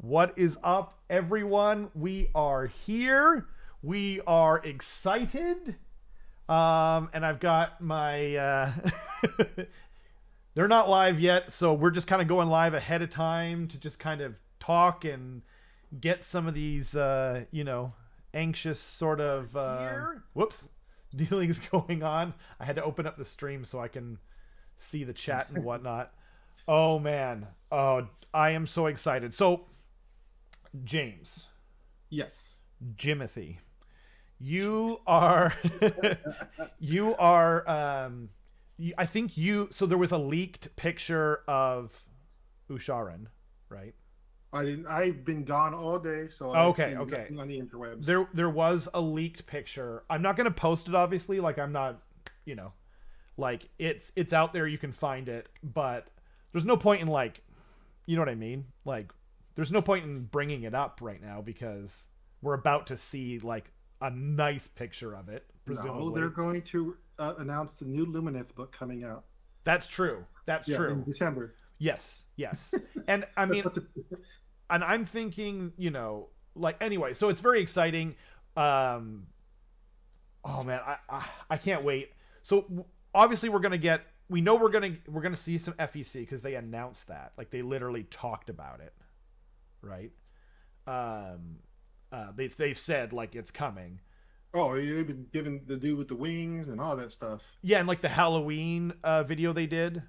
What is up, everyone? We are here. We are excited. And I've got my they're not live yet, so we're just kind of going live ahead of time to just kind of talk and get some of these anxious sort of whoops dealings going on. I had to open up the stream so I can see the chat and whatnot. Oh man. Oh, I am so excited. So James. Yes. Jimothy. You are you are I think so there was a leaked picture of Usharan, right? I've been gone all day, so okay. on the interwebs. There was a leaked picture. I'm not going to post it, obviously. Like, I'm not, like it's out there. You can find it, but there's no point in, like, you know what I mean? Like, there's no point in bringing it up right now because we're about to see like a nice picture of it. Presumably, no, they're going to announce the new Lumineth book coming out. That's true. That's true. In December. Yes. And I mean, and I'm thinking, like, anyway, so it's very exciting. Oh man, I can't wait. So obviously we're going to see some FEC because they announced that. Like, they literally talked about it. Right. They've said, like, it's coming. Oh, they've been giving the dude with the wings and all that stuff. Yeah, and like the Halloween video they did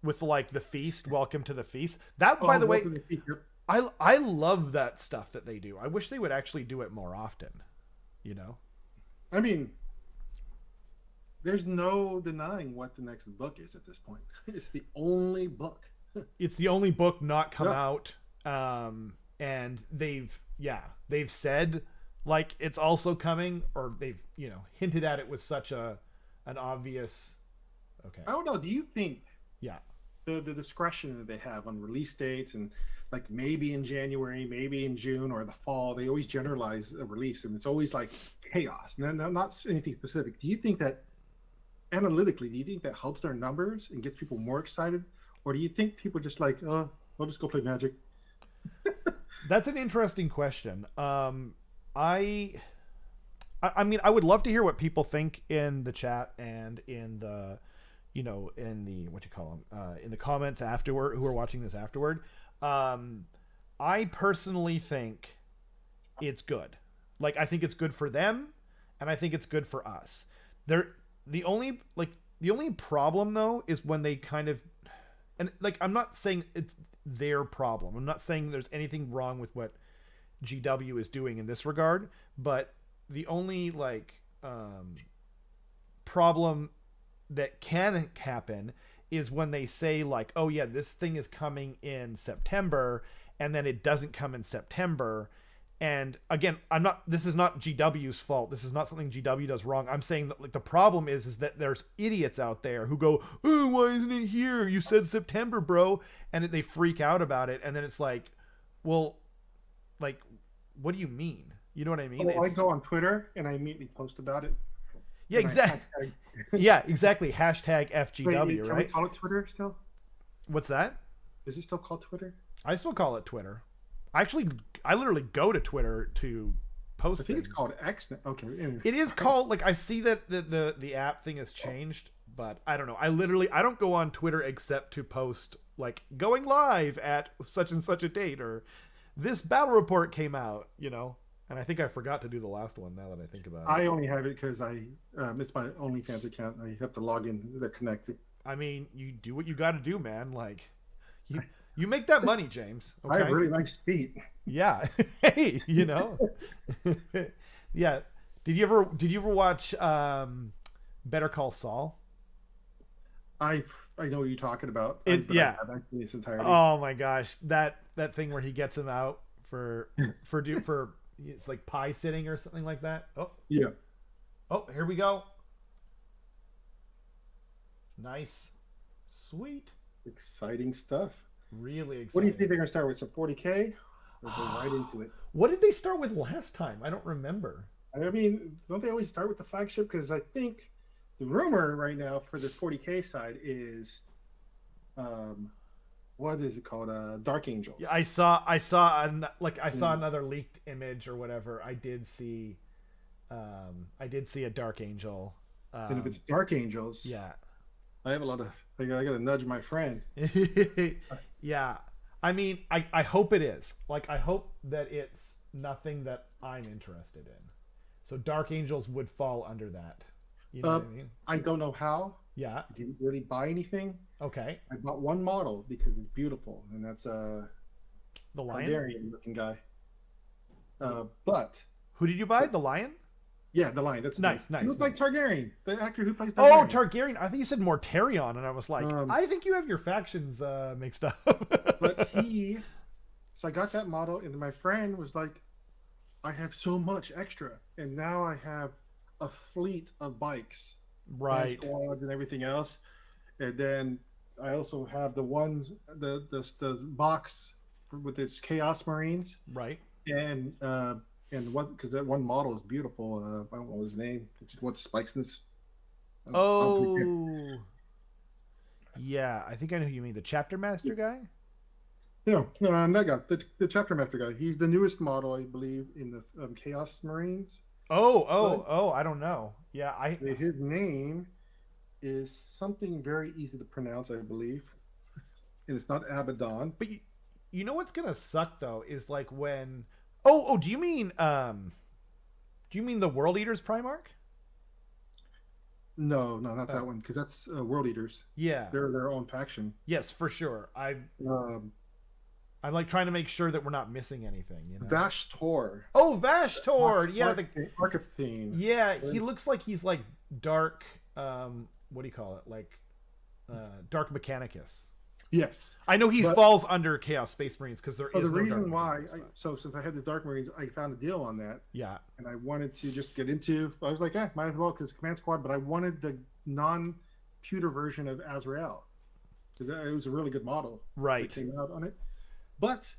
with, like, the feast, welcome to the feast. That, by the way, I love that stuff that they do. I wish they would actually do it more often. I mean, there's no denying what the next book is at this point. It's the only book. It's the only book not come out. And they've said, like, it's also coming, or they've hinted at it with such an obvious. Okay, I don't know. Do you think the discretion that they have on release dates, and like maybe in January, maybe in June or the fall, they always generalize a release and it's always like chaos, and not anything specific. Do you think that analytically, do you think that helps their numbers and gets people more excited, or do you think people just like, oh, I'll just go play Magic? That's an interesting question. I mean, I would love to hear what people think in the chat and in the, in the, in the comments afterward, who are watching this afterward. I personally think it's good. Like, I think it's good for them, and I think it's good for us. The only problem, though, is when they kind of, and, like, I'm not saying it's their problem. I'm not saying there's anything wrong with what GW is doing in this regard, but the only, like, problem that can happen is when they say, like, oh yeah, this thing is coming in September, and then it doesn't come in September. And again, this is not GW's fault. This is not something GW does wrong. I'm saying that, like, the problem is that there's idiots out there who go, oh, why isn't it here? You said September, bro. And they freak out about it. And then it's like, well, like, what do you mean? You know what I mean? Oh, I go on Twitter and I immediately post about it. Yeah, exactly. Yeah, exactly. Hashtag FGW. Wait, can we call it Twitter still? What's that? Is it still called Twitter? I still call it Twitter. I literally go to Twitter to post. I think it's called X now. Okay. It is called, like, I see that the app thing has changed, but I don't know. I don't go on Twitter except to post, like, going live at such and such a date, or this battle report came out, And I think I forgot to do the last one, now that I think about it. I only have it because it's my OnlyFans account. I have to log in. They're connected. I mean, you do what you got to do, man. Like, you make that money, James. Okay? I have really nice feet. Yeah. Hey, yeah. Did you ever watch Better Call Saul? I know what you're talking about. Yeah. I've actually this entirety. Oh my gosh, that thing where he gets him out for it's like pie sitting or something like that. Oh yeah. Oh, here we go. Nice, sweet, exciting stuff. Really exciting. What do you think they're gonna start with? Some 40K, or go right into it? What did they start with last time? I don't remember. I mean, don't they always start with the flagship? Because I think the rumor right now for the 40K side is what is it called? Dark Angels. Yeah, I saw Mm. another leaked image or whatever. I did see a Dark Angel. And if it's Dark Angels, Yeah. I have a lot of. I gotta nudge my friend. Yeah. I mean, I hope it is. Like, I hope that it's nothing that I'm interested in. So Dark Angels would fall under that. You know what I mean? I don't know how. Yeah. I didn't really buy anything. Okay. I bought one model because it's beautiful, and that's The Lion? Targaryen looking guy. But Who did you buy? The Lion? yeah, the Lion. That's Nice, He nice, looks like Targaryen, the actor who plays Oh, Targaryen. Targaryen. I think you said Mortarion, and I was like, I think you have your factions mixed up. But so I got that model, and my friend was like, I have so much extra, and now I have a fleet of bikes, Right. and squads, and everything else. And then I also have the box with its Chaos Marines, Right. and what, because that one model is beautiful. I don't know his name. Just what spikes in this. Oh. Yeah, I think I know who you mean. The Chapter Master guy? No, that guy, the Chapter Master guy. He's the newest model, I believe, in the Chaos Marines. Oh, I don't know. Yeah, His name is something very easy to pronounce, I believe, and it's not Abaddon. But you know what's gonna suck though is like when do you mean the World Eaters Primarch? No, not that one, because that's World Eaters. Yeah, They're their own faction. yes, for sure. I'm like trying to make sure that we're not missing anything. You know? Vashtor. Oh, Vashtor. Yeah, the Arcathene. Yeah, he looks like he's like dark. What do you call it? Like Dark Mechanicus. Yes, I know he falls under Chaos Space Marines because there is the no reason Dark why. Mechanicus, Since I had the Dark Marines, I found a deal on that. Yeah, and I wanted to just get into. I was like, might as well because Command Squad. But I wanted the non-pewter version of Azrael because it was a really good model. right. That came out on it. But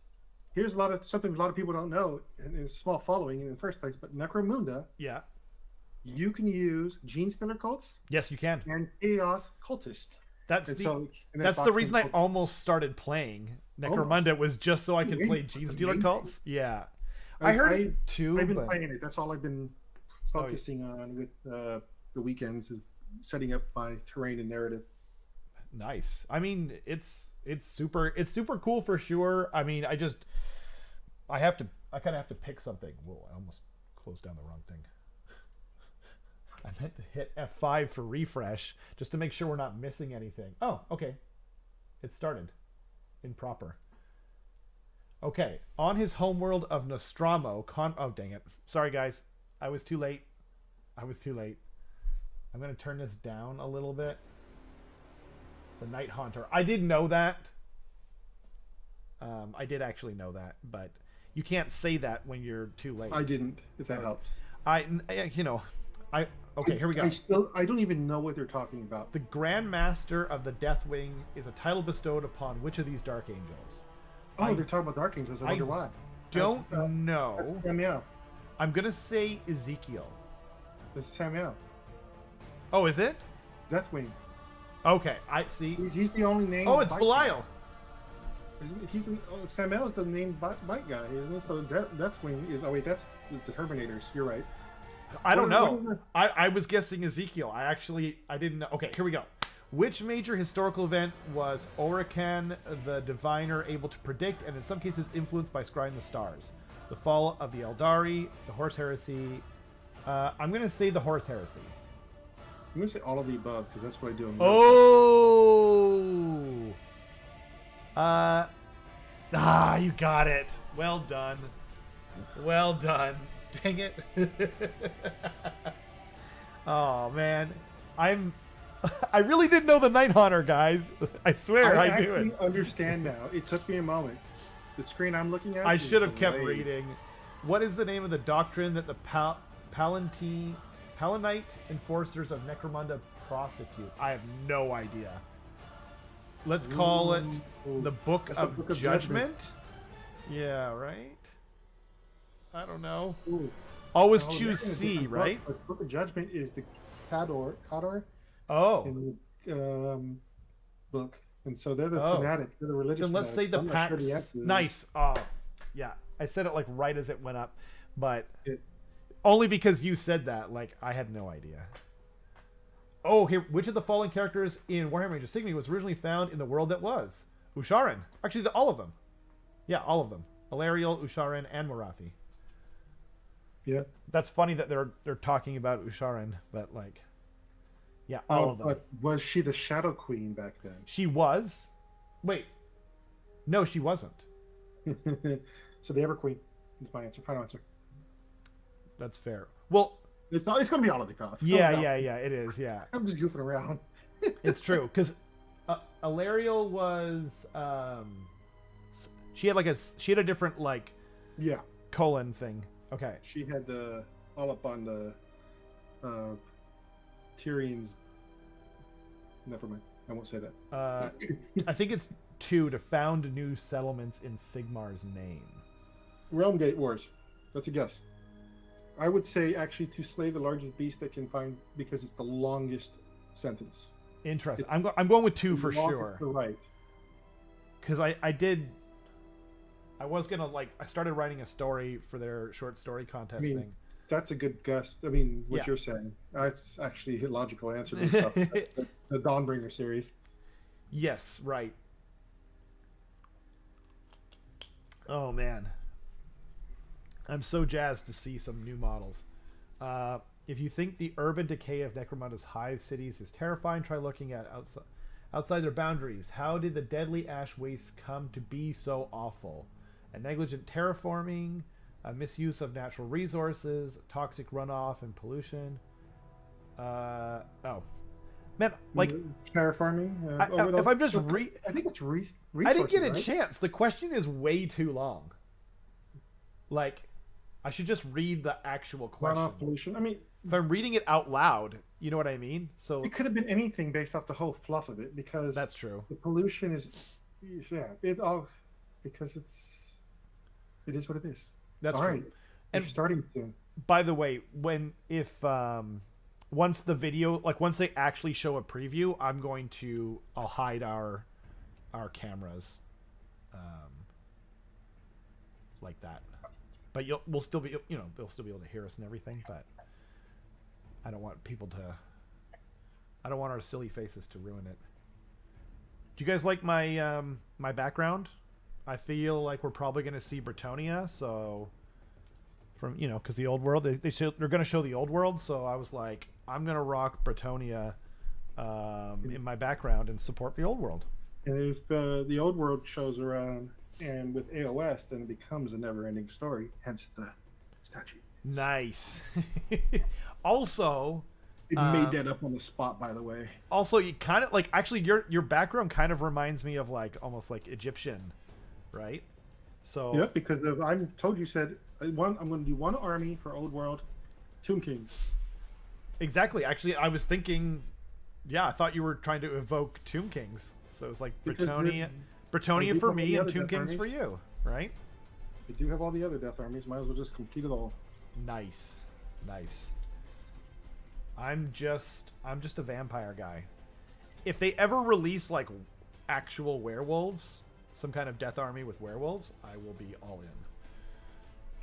here's something a lot of people don't know, and it's a small following in the first place. But Necromunda, Yeah. you can use Gene Stealer cults Yes, you can. and Chaos Cultist. That's And the and that's then the Box reason I King almost started playing Necromunda was just so I could play Gene Stealer amazing. cults. Yeah, I heard it too. I've been but... playing it. That's all I've been focusing on with the weekends is setting up my terrain and narrative. Nice. I mean, it's super cool for sure. I mean, I kind of have to pick something. Whoa, I almost closed down the wrong thing. I meant to hit F5 for refresh just to make sure we're not missing anything. Oh, okay. It started. Improper. Okay. On his homeworld of Nostromo, oh, dang it. Sorry, guys. I was too late. I'm going to turn this down a little bit. The Night Haunter. I did know that. I did actually know that, but you can't say that when you're too late. I didn't, if that helps. Okay, here we go. I don't even know what they're talking about. The Grand Master of the Deathwing is a title bestowed upon which of these Dark Angels? Oh, they're talking about Dark Angels. I wonder why. Don't know. Samuel. I'm gonna say Ezekiel. It's Samuel. Oh, is it? Deathwing. Okay, I see. He's the only name. Oh, it's Belial. Samuel is the named bike guy, isn't it? So Deathwing is. Oh wait, that's the Terminators. You're right. I don't know. I was guessing Ezekiel. I didn't know. Okay, here we go. Which major historical event was Orican the Diviner able to predict and in some cases influenced by scrying the stars? The fall of the Eldari, the Horse Heresy. I'm going to say the Horse Heresy. I'm going to say all of the above because that's what I do. You got it. Well done. Well done. Dang it. Oh, man. I really didn't know the Night Haunter, guys. I swear I knew it. I understand now. It took me a moment. The screen I'm looking at. I should have kept reading. What is the name of the doctrine that the Palanite enforcers of Necromunda prosecute? I have no idea. Let's call it the Book of Judgment. Yeah, right? I don't know. Ooh. Always choose C, right? The Book of Judgment is the Cador. Oh. In the book. and so they're the fanatics. They're the religious. Then let's fanatics. say the I'm not sure Pax. the answer is. Nice. Yeah. I said it like right as it went up, but only because you said that. Like I had no idea. Oh, here. Which of the following characters in Warhammer Age of Sigmar was originally found in the world that was? Usharan. Actually, all of them. Yeah, all of them. Alariel, Usharan, and Morathi. Yeah. That's funny that they're talking about Usharan, but like, yeah, all of them. But was she the Shadow Queen back then? She was. Wait. No, she wasn't. So the Ever Queen is my answer. Final answer. That's fair. Well, it's not. It's going to be all of the cost. Yeah. It is. Yeah. I'm just goofing around. It's true because Alariel was. She had a different like. Yeah. Colon thing. Okay. She had the all up on the Tyrion's. Never mind. I won't say that. I think it's 2 to found new settlements in Sigmar's name. Realm Gate Wars. That's a guess. I would say actually to slay the largest beast they can find because it's the longest sentence. Interesting. I'm going with 2 for sure. Right. Because I was gonna I started writing a story for their short story contest thing. That's a good guess. I mean, what you're saying. That's actually a logical answer to stuff. The Dawnbringer series. Yes, right. Oh man. I'm so jazzed to see some new models. If you think the urban decay of Necromunda's hive cities is terrifying, try looking at outside their boundaries. How did the deadly ash wastes come to be so awful? A negligent terraforming, a misuse of natural resources, toxic runoff and pollution. Man, terraforming. If I'm just I think it's resources. I didn't get a chance. The question is way too long. I should just read the actual question. Runoff, pollution. I mean, if I'm reading it out loud, you know what I mean. So it could have been anything based off the whole fluff of it because that's true. The pollution is, it all because it is what it is. That's all true. Right. And starting soon. By the way, once the video, once they actually show a preview, I'll hide our cameras, like that. But we'll still be, they'll still be able to hear us and everything. But I don't want our silly faces to ruin it. Do you guys like my my background? I feel like we're probably going to see Bretonia, so from because the old world they're going to show the old world, so I was like, I'm going to rock Bretonia in my background and support the old world. And if the old world shows around and with AOS, then it becomes a never-ending story. Hence the statue. Nice. Also, it made that up on the spot, by the way. Also, you kind of actually your background kind of reminds me of almost like Egyptian, right? So yeah, because I told you said I'm going to do one army for Old World, Tomb Kings. Exactly. Actually, I was thinking, I thought you were trying to evoke Tomb Kings. So it's like Bretonia for me and Tomb Kings for you, right? We do have all the other death armies. Might as well just complete it all. Nice. I'm just a vampire guy. If they ever release actual werewolves, some kind of death army with werewolves, I will be all in.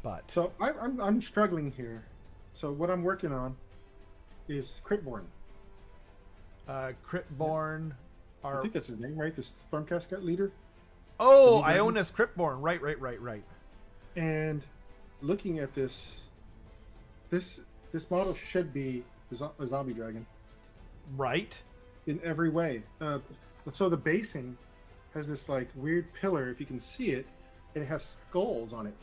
But so I'm struggling here. So what I'm working on is Critborn. Critborn. I think that's his name, right? The Stormcast leader. Oh, Ionis Critborn. Right. And looking at this model should be a zombie dragon. Right. In every way. So the basing has this weird pillar, if you can see it, and it has skulls on it.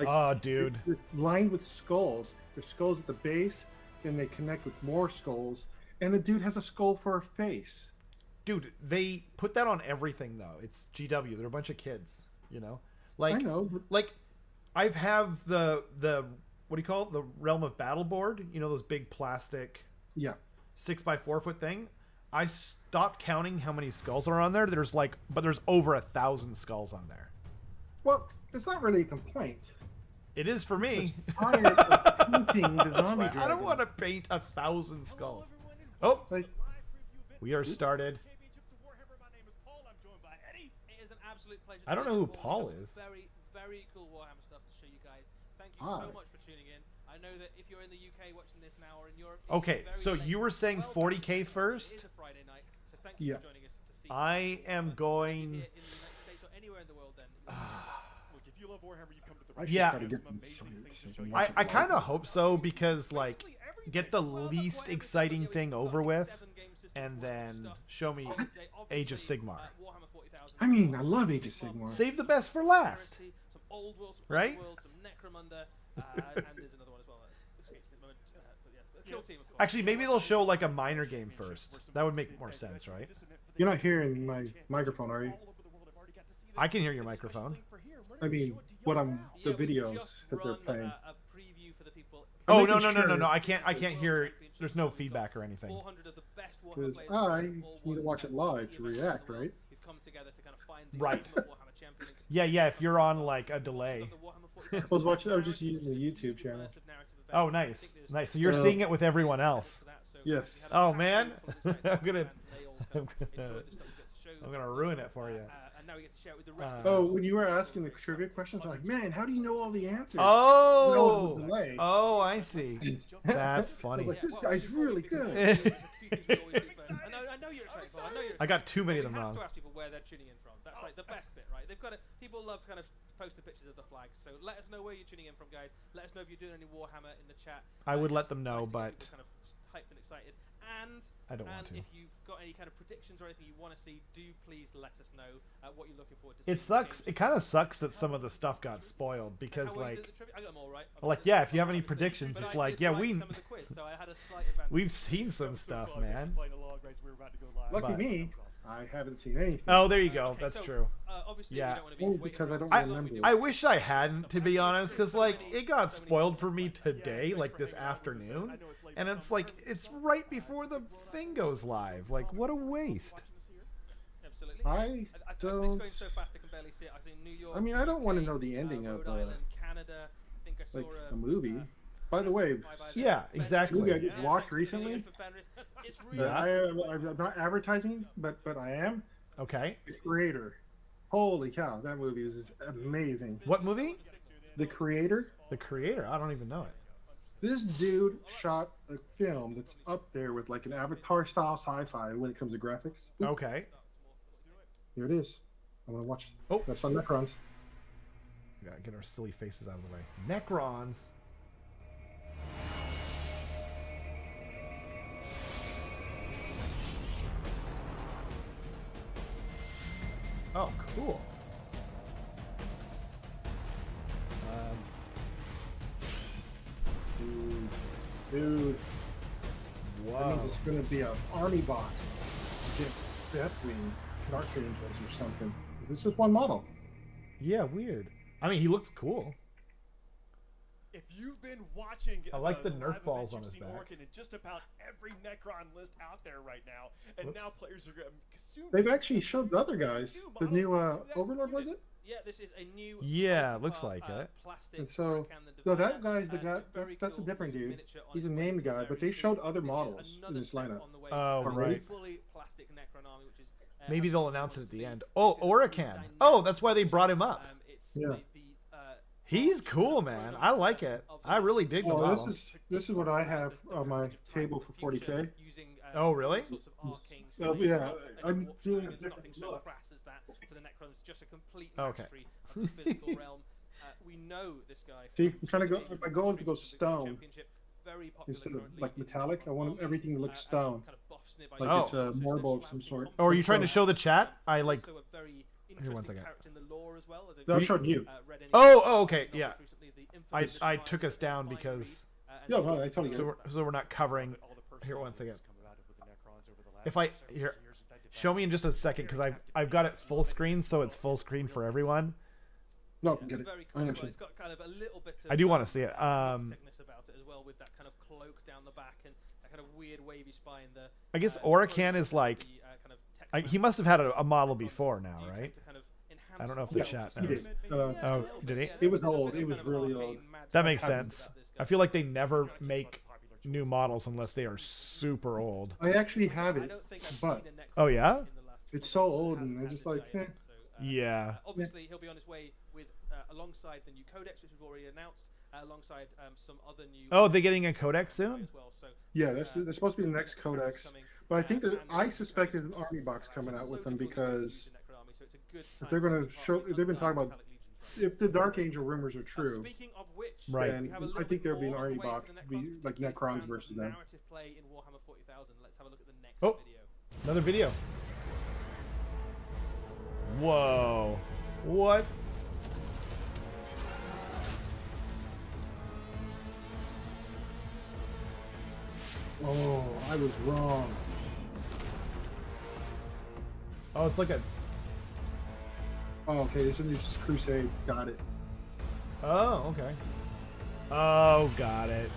Oh, dude. It's lined with skulls. There's skulls at the base, and they connect with more skulls. And the dude has a skull for a face. Dude, they put that on everything, though. It's GW. They're a bunch of kids, I know. I have the what do you call it? The Realm of Battle board. Those big plastic 6x4 foot thing. I stopped counting how many skulls are on there. But there's over 1,000 skulls on there. Well, it's not really a complaint. It is for me. I'm tired of painting the zombie dragon. I don't want to paint 1,000 skulls. Oh, we are started. absolute pleasure. I don't know who Paul is. Very, very cool Warhammer stuff to show you guys. Thank you so much for tuning in. I know that if you're in the UK watching this now or in Europe. Okay, so you were saying 40K first? It is a Friday night, so thank you for joining us to see. I am going. In the United States or anywhere in the world, then. Look, if you love Warhammer, you come to the Yeah. I I kind of hope so because like get the least exciting thing over with, and then show me Age of Sigmar. I mean, I love Age of Sigmar. Save the best for last. Right? Actually, maybe they'll show like a minor game first. That would make more sense, right? You're not hearing my microphone, are you? I can hear your microphone. I mean, the videos that they're playing. Oh no! I can't hear. There's no feedback or anything. Because I need to watch it live to react, right? Right. Yeah. If you're on like a delay. I was just using the YouTube channel. Oh, nice. So you're seeing it with everyone else. Yes. Oh man, I'm gonna ruin it for you. When you were asking the trivia questions, I'm like, man, how do you know all the answers? Oh, I see. That's funny. I was like, this guy's really good. I got too many of them wrong. To ask people where they're tuning in from. That's like the best bit, right? People love kind of posting pictures of the flags. So let us know where you're tuning in from, guys. Let us know if you're doing any Warhammer in the chat. I would let them know, but kind of hyped and excited. And I don't want to. If you've got any kind of predictions or anything you want to see, do please let us know what you're looking forward to. It sucks. It kind of sucks that some of the stuff got spoiled because I got them all right. If you have any predictions, it's like, we've seen some stuff, man. Lucky me, I haven't seen anything. Oh, there you go. That's true. Yeah. Only because I don't remember. I wish I hadn't, to be honest, because like it got spoiled for me today, like this afternoon, and it's like it's right before the thing goes live. Like, what a waste. I don't. I mean, I don't want to know the ending of like a movie. By the way, yeah, exactly. Movie I just watched recently. I'm not advertising, but I am. Okay. The Creator. Holy cow, that movie is amazing. What movie? The Creator. The Creator. I don't even know it. This dude shot a film that's up there with like an Avatar style sci-fi when it comes to graphics. Okay. Here it is. I want to watch. Oh, that's on Necrons. We gotta get our silly faces out of the way. Necrons. Oh, cool. Dude. Wow. That means it's going to be an army box against Deathwing, Dark Angels, or something. This is one model. Yeah, weird. I mean, he looks cool. If you've been watching, I like the Nerf balls on his back. In just about every Necron list out there right now, and now players are soon. They've actually showed the other guys. The new Overlord, was it? Yeah, this is a new. Yeah, looks like it. And so that guy's the guy. That's a different dude. He's a named guy, but they showed other models in this lineup. Oh, right. Plastic Necron army, which is, maybe they'll announce it at the end. Oh, Oracan. Oh, that's why they brought him up. Yeah. He's cool, man. I like it. I really dig the model. This is what I have on my table for 40K. Oh, really? Yeah, I'm doing a different look. For the Necrons, just a complete mastery of the physical realm. We know this guy. See, I'm trying to go. If I go to go stone instead of like metallic, I want everything to look stone, like it's a marble of some sort. Oh, are you trying to show the chat? I like. Here, one second. No, I'm showing you. Oh, okay, yeah. I took us down because. Yeah, well, I totally get it. So we're not covering. Here, one second. If I here, show me in just a second because I've got it full screen, so it's full screen for everyone. No, get it. I do want to see it. I guess Oracan is like. He must have had a model before now, right? I don't know if the chat knows. Oh, did he? It was old. It was really old. That makes sense. I feel like they never make new models unless they are super old. I actually have it, but oh yeah, it's so old, and I'm just like, Yeah. Obviously, he'll be on his way with alongside the new codex, which we've already announced, alongside some other new. Oh, they're getting a codex soon? As well. So Yeah, that's supposed to be the next codex. coming, But I think that and I suspected an army box coming out with them because if they're going to show, they've been talking about if the Dark Angel rumors are true. Speaking of which, Right. we have a I little think bit there'll be an more on army the way box for the to be Necrons, like particularly Necrons fans versus of them. narrative play in Warhammer 40,000. Let's have a look at the next Oh. video. Another video. Whoa. What? Oh, I was wrong. Oh, it's like a... Oh, okay, this is a new Crusade. Got it. Oh, okay. Oh, got it.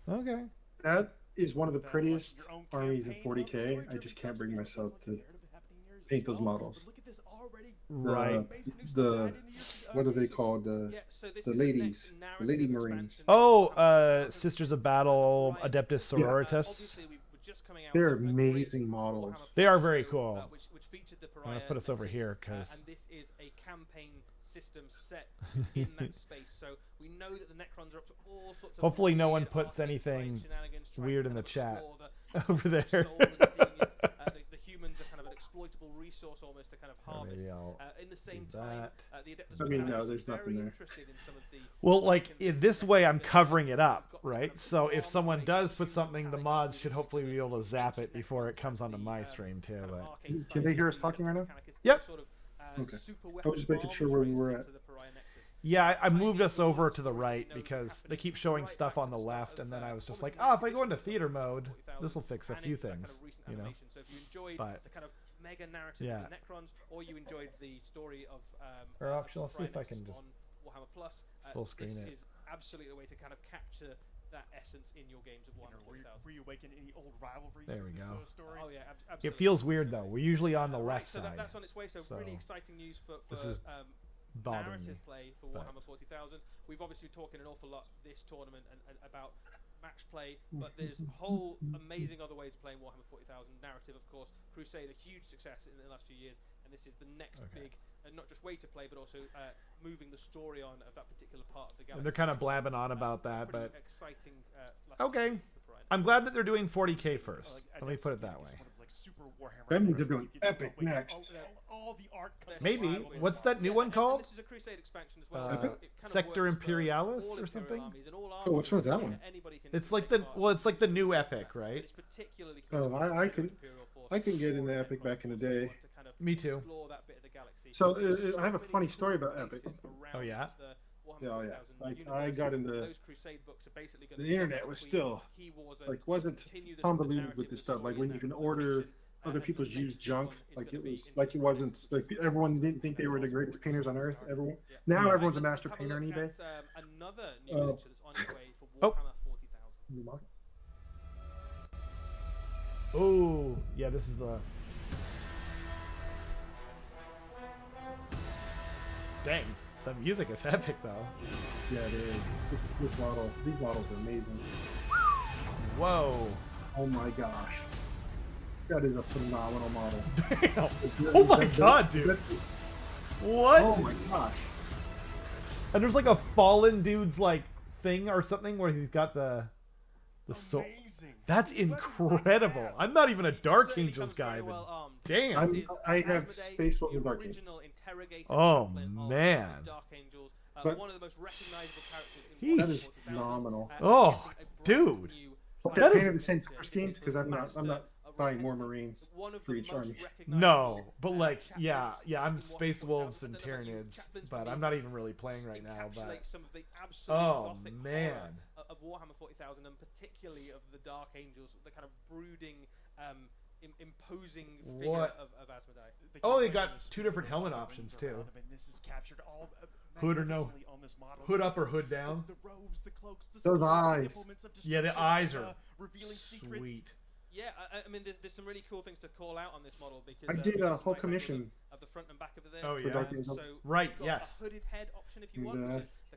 Okay. That is one of the prettiest armies in 40K. I just can't bring myself to paint those models. Right. The what are they called? The ladies, the Lady Marines. Oh, Sisters of Battle, Adeptus Sororitas. They're amazing models. They are very cool. Which featured the I'm gonna put us over here because and this is a campaign system set in that space. So we know that the Necrons are up to all sorts of hopefully no one weird puts Arctic anything shenanigans, trying weird to in the kind of chat explore the over there. soul and seeing if, the humans are kind of an exploitable resource almost to kind of harvest. Maybe I'll In the same do time, that. the Adeptus I mean, no, Sororitas there's are nothing very there. interested in some of the Well, like American in this way, I'm things covering it up, they've got this right? kind of So if arms someone race, does put human something, the metallic mods arms should into hopefully the be able to zap ancient it before it Necrons comes onto with my the, stream too. kind of But arcane Can they hear us science talking right now? mechanic is Yep. sort of, Okay. super I was just making weapons sure where we arms were race at. into the Pariah Nexus. yeah, I moved us over to the right because they keep showing stuff on the left, and then I was just like, oh, if I go into theater mode, this will fix a few things, you know. So if you enjoyed But the kind of mega narrative yeah. of the Necrons, or you enjoyed the story of Or actually, I'll see if I Pariah can Nexus just on Warhammer Plus, full screen this it. is absolutely a way to kind of capture that essence in your games of Warhammer 40,000. Reawaken any old rivalries. There we in this, go. story. Oh yeah, absolutely. It feels weird though. We're usually on the Right, left so side. that's on its way. So, So really exciting news for this is bothering me. narrative play for but- Warhammer 40,000. We've obviously been talking an awful lot this tournament and about match play, but there's whole amazing other ways of playing Warhammer 40,000. Narrative, of course, Crusade, a huge success in the last few years, and this is the next Okay. big, not just way to play, but also moving the story on of that particular part of the galaxy. And they're kind of blabbing on about that, Pretty but exciting. Last okay. few years, the Pariah I'm glad that they're doing 40K first. Like, Let me put it that way. Like super Warhammer That means Heroes, they're doing you get epic away with next. all the art comes Maybe. from rivalries. What's that new one and called? this is a Crusade expansion as well. Uh, so it kind of Sector works for Imperialis all or Imperial something? armies and all Oh, which one's that armies, one? and anybody can It's like take the part it's like the in new that. epic, But right? it's particularly Oh, cool I for can- Imperial forces I can get in the or Epic Necron back in the forces who day. want to kind of Me too. explore that bit of the galaxy. So There's I have a many funny cool story about Epic. releases around Oh, yeah? the Warhammer Yeah, oh, yeah. 40,000 Like, I universe. got into Those Crusade books are basically going the internet was still wasn't convoluted with this stuff. Like when you can order other people's used junk, like it wasn't like everyone didn't think they were the greatest painters on earth. Everyone now everyone's a master painter on eBay. Another new adventure that's on its way for Oh. Warhammer 40,000. Oh, yeah, this is the... Dang, the music is epic though. Yeah, it is. These models are amazing. Whoa. Oh my gosh, that is a phenomenal model. Damn. Oh my god, dude. What? Oh my gosh. And there's like a fallen dude's like thing or something where he's got the sword. Amazing. That's incredible. I'm not even a Dark Angels guy, but damn. I have Space Wolves and Dark Angels. Oh, man. Dark Angels, But- one of the most recognizable characters in That Warhammer is 40,000. phenomenal. Oh, Getting a brand dude. new Hope That they're is- painted the same color schemes because I'm not buying more Marines one of for the each most army. recognizable, No, but like, chaplains yeah, I'm in Space Warhammer Wolves 40,000. and I don't know about you, Tyranids, chaplains but for I'm me not even really playing right now. But encapsulate some of the absolute oh gothic man, horror of Warhammer 40,000 and particularly of the Dark Angels, the kind of brooding, imposing figure What? of Asmodai. Oh, they got two different helmet options, too. And this is captured all Hood or no- magnificently on this model. hood up or hood down. The robes, the cloaks, the Those skills, the eyes. implements of Yeah, the destruction, eyes are revealing secrets. sweet. Yeah, I mean, there's some really cool things to call out on this model because I did we a got some whole nice commission angles of the front and back of it there. Oh, for yeah. Dark Angels. So Right, you've got yes. a hooded head option if you And, want, which is the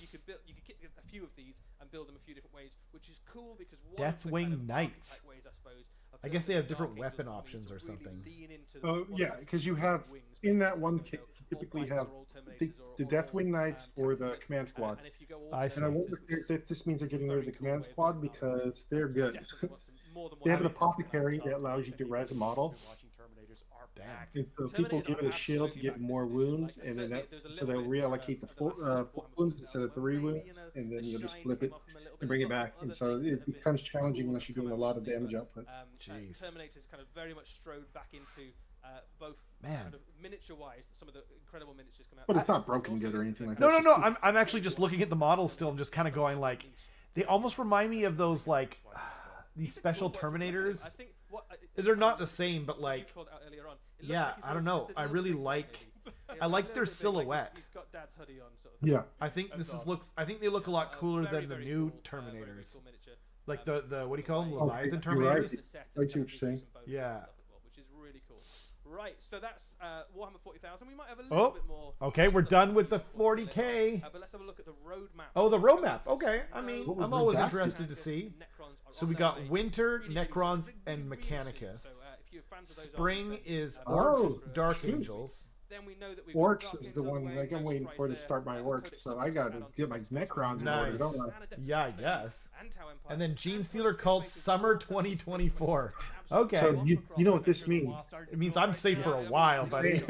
you could get a few of these and build them a few different ways, which is cool because one Deathwing of the kind of Knights. archetype ways, I suppose. I guess they have different weapon options or something. Oh yeah, because you have in that one kit you typically have the Deathwing Knights or the Command Squad. And I wonder if this means they're getting rid of the Command Squad because they're good. They have an apothecary that allows you to res a model. And so people give it a shield to get more wounds, and then so they'll reallocate the 4 wounds instead of 3 wounds, and then you'll just flip it and bring it back. And so it becomes challenging unless you're doing a lot of damage output. Terminators kind of very much strode back into both Man. kind of miniature-wise. Some of the incredible miniatures come out. But it's not broken good or anything like that. No, no, It's no. just- I'm actually just looking at the models still and just kind of going like, they almost remind me of those like these special Terminators. I think They're not the same, but you like, called out earlier on. It looks yeah, like he's I don't just know. a I little really bit like. maybe. Yeah, I a like little their bit big, like silhouette. he's got Dad's hoodie on, sort of thing. Yeah. I think That's this is awesome. looks. I think they look a lot cooler Very, than the very new cool, very, very Terminators. cool miniature. Like the what do you call them? Okay, Leviathan you're right. Terminators. The set I see what and you're gives you saying. some bonuses and Yeah. stuff as well, which is really cool. Right, so that's Warhammer 40,000. We might have a Oh, little bit more. okay, we're stuff done to with the do before we let 40K. go. But let's have a look at the roadmap. Oh, the for roadmap. Necrons. Okay, I mean, What was I'm always redacted? interested to see. Necrons are So on we their got way. Winter, Really, really Necrons, soon. and Really soon. Mechanicus. So, if you're fans of those Spring armies, is then, Orcs, Oh, Dark shoot. Angels. Then we know that we've Orcs got Dark is the Angels on one way, like I'm no waiting for to surprise start my there. work, Codex so Sigmar I got add to on get my to it. Necrons in Nice. order, don't I? And Adeptus Yeah, I Systems guess. and Tau Empire. And then Gene And Stealer Codex called Space is Summer all 2024. absolutely Okay. So awesome. you know what this means? It means I'm safe for a Yeah, while, we buddy. got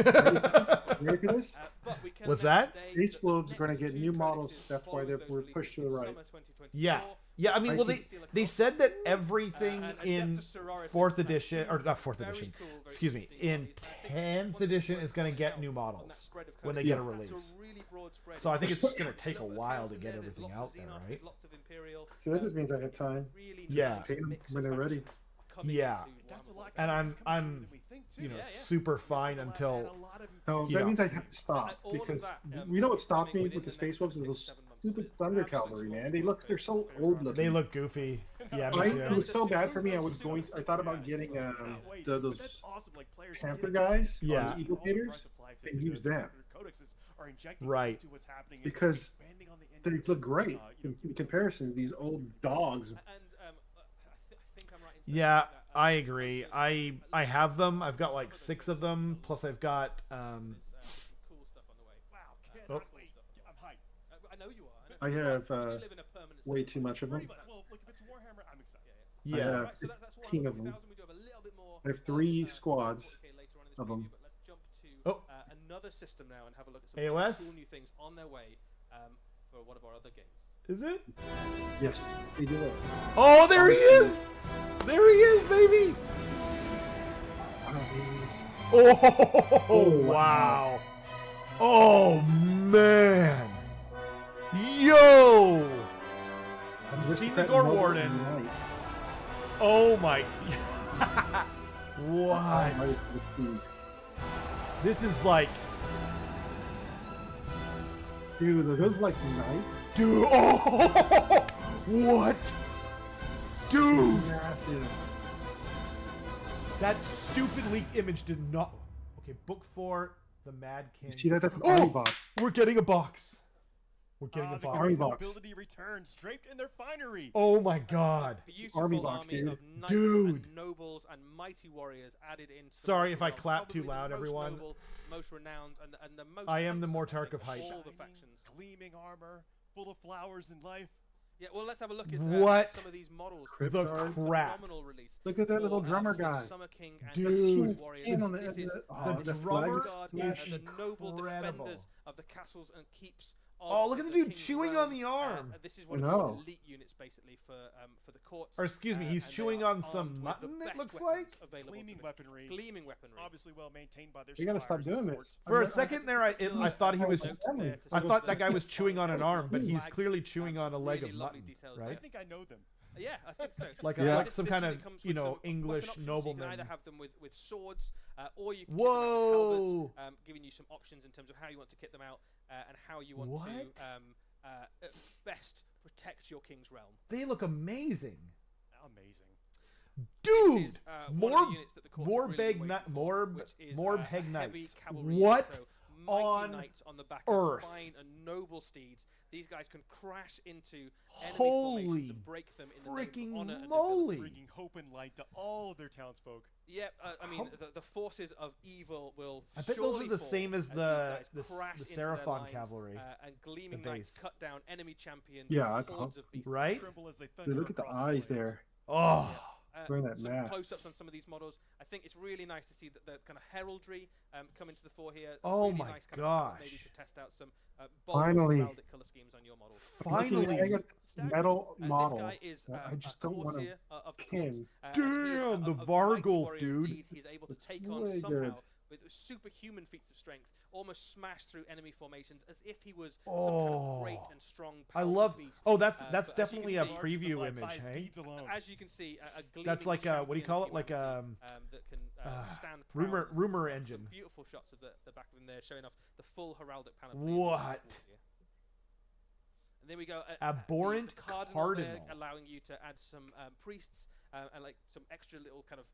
it. You ready for this? But we can What's announce that? today Space Wolves the are gonna next get two new models, codexes that's why following they're- those we're releases pushed to the in right. summer 2024. Yeah. Yeah, I mean, well, they said that everything And in Adeptus Sororitas 4th have edition, two or not 4th very edition, cool, very excuse me, interesting in armies. And I think 10th one of the edition points is going to coming get out new on models that spread of when they codex, get a that's release. really broad spread. So I think it's just going to There's take a little while accounts to in get there, there's everything lots of out there, Xenos, right? there's lots of Imperial. So that just means I have time. Really Yeah. nice Take 'em mix when of they're ready. factions coming Yeah. into That's a Warhammer lot. And It's coming sooner I'm than we think, too. you know, Yeah, yeah. super fine There's until a lot of So Yeah. that means I have to stop all of because that, you know what is stopped coming me with within the the next Space Wolves is 6 those to 7 months. stupid It's Thunder absolutely Cavalry, man. awesome. They look, they're so old looking. they look goofy. Yeah, I me too. was so bad for me. I thought about getting those That's awesome. Like players Panther getting guys, Yeah. Eagle Peters, and use them codexes are injecting Right. into what's happening and because expanding on the they engines, look great you know, in comparison to these old dogs. And I think I'm right in saying Yeah, that, I agree. I have them. I've got like 6 of them. Plus I've got there's some cool stuff on the way. wow, can't Oh. wait. I'm hyped. I know you are. I have You do live in a permanent way city. too much of Pretty them. much. Well, look, if it's Warhammer, I'm excited. Yeah, yeah. have Right, so that's 15 of them. 140,000. We do have a little bit more. I have 3 of, squads 40K later on in this of preview, them. but let's jump to Oh. another system now and have a look at some AOS? cool new things on their way for one of our other games. Is it? Yes, they do it. Oh, there he is. There he is, baby. Armies. Oh, Oh, wow. Oh, man. Yo. I've seen the Aristocrat Gore Noble Warden. Knight. Oh, my. what? Right with the- This is like, Dude, are those like knights? dude. Oh, what? Dude. Massive. That stupid leaked image did not. Okay, book 4, The Mad King. You see that? That's an Oh! army box. We're getting a box. We're getting a The box. Army great box. nobility returns, draped in their finery. Oh my god. Beautiful Army army, box, dude. of knights Dude. and nobles and mighty warriors added into. the Sorry Warhammer if I realm. clap too Probably the loud, most everyone. Noble, most renowned, and the most. I am the handsome, Mortarch I think, of height. all the Shining, factions. gleaming armor, full of flowers and life. Yeah, well, let's have a look at What some of these models. the This is a crap? phenomenal release. Look at that for, little drummer for the guy. Summer King and Dude. the That's Siege huge. Warriors. And on the- This is the this drummer guard, is the noble incredible. defenders of the castles and keeps. Of Oh, look at the dude King's chewing realm. on the arm. This is one I of the know. elite units, basically, for the courts. Or excuse me, he's and they chewing are on some armed with the mutton, it best looks weapons like? available Gleaming to them. weaponry. Gleaming weaponry. Obviously well maintained by their You gotta stop squires doing and this. For a I'm- second there, I thought he was. I thought that guy was chewing on an arm, but he's Flag, clearly chewing on a leg really of lovely mutton, details I right? there. think I know them. Yeah, I think so. Like Yeah. like some kind unit of comes you with know some weapon English options, so you can either nobleman. have them with swords, or you can kit them out with Whoa! halberds, giving you some options in terms of how you want to kit them out and how you want What? to best protect your king's realm. They look amazing, Amazing. dude. This is, one of More the units that the courts have really been waiting for, Morb which is, Heg heavy Knights. cavalry. What So mighty on knights on the back earth? of fine and noble steeds. These guys can crash into enemy Holy formations and break them in the name freaking of honor and moly. nobility. Bringing hope and light to all of their townsfolk. Yeah, I mean, the forces of evil will. I bet those surely are the fall same as these the guys the crash into their Seraphon lines, cavalry. and gleaming the knights base. cut down enemy champions. Yeah, and hordes of beasts. Right? Tremble as they Dude, thunder look at the across eyes plains. there. Oh, Wearing that some mask. close-ups on some of these models. I think it's really nice to see that the kind of heraldry come into the fore here. Oh really my nice kind of maybe gosh. to test out some bold Finally. heraldic color schemes on your model. Finally. I got this metal This model. guy is I just a don't want courtier to of the pin. courts. Damn, the mighty Vargulf, warrior dude. Indeed. He's able to It's take on way somehow good. with superhuman feats of strength, almost smash through enemy formations as if he was some kind Oh. of great and strong, I powerful love. beast. Oh, that's But as you definitely can a see- preview By image, his hey? deeds alone. As you can see, a gleaming That's like what do you call it? champion Like humanity, that can stand proud rumor and rumor some engine. beautiful shots of the back of him there, showing off the full heraldic panel. What? And there we go. Abhorrent the cardinal there, Cardinal. allowing you to add some priests and like some extra little kind of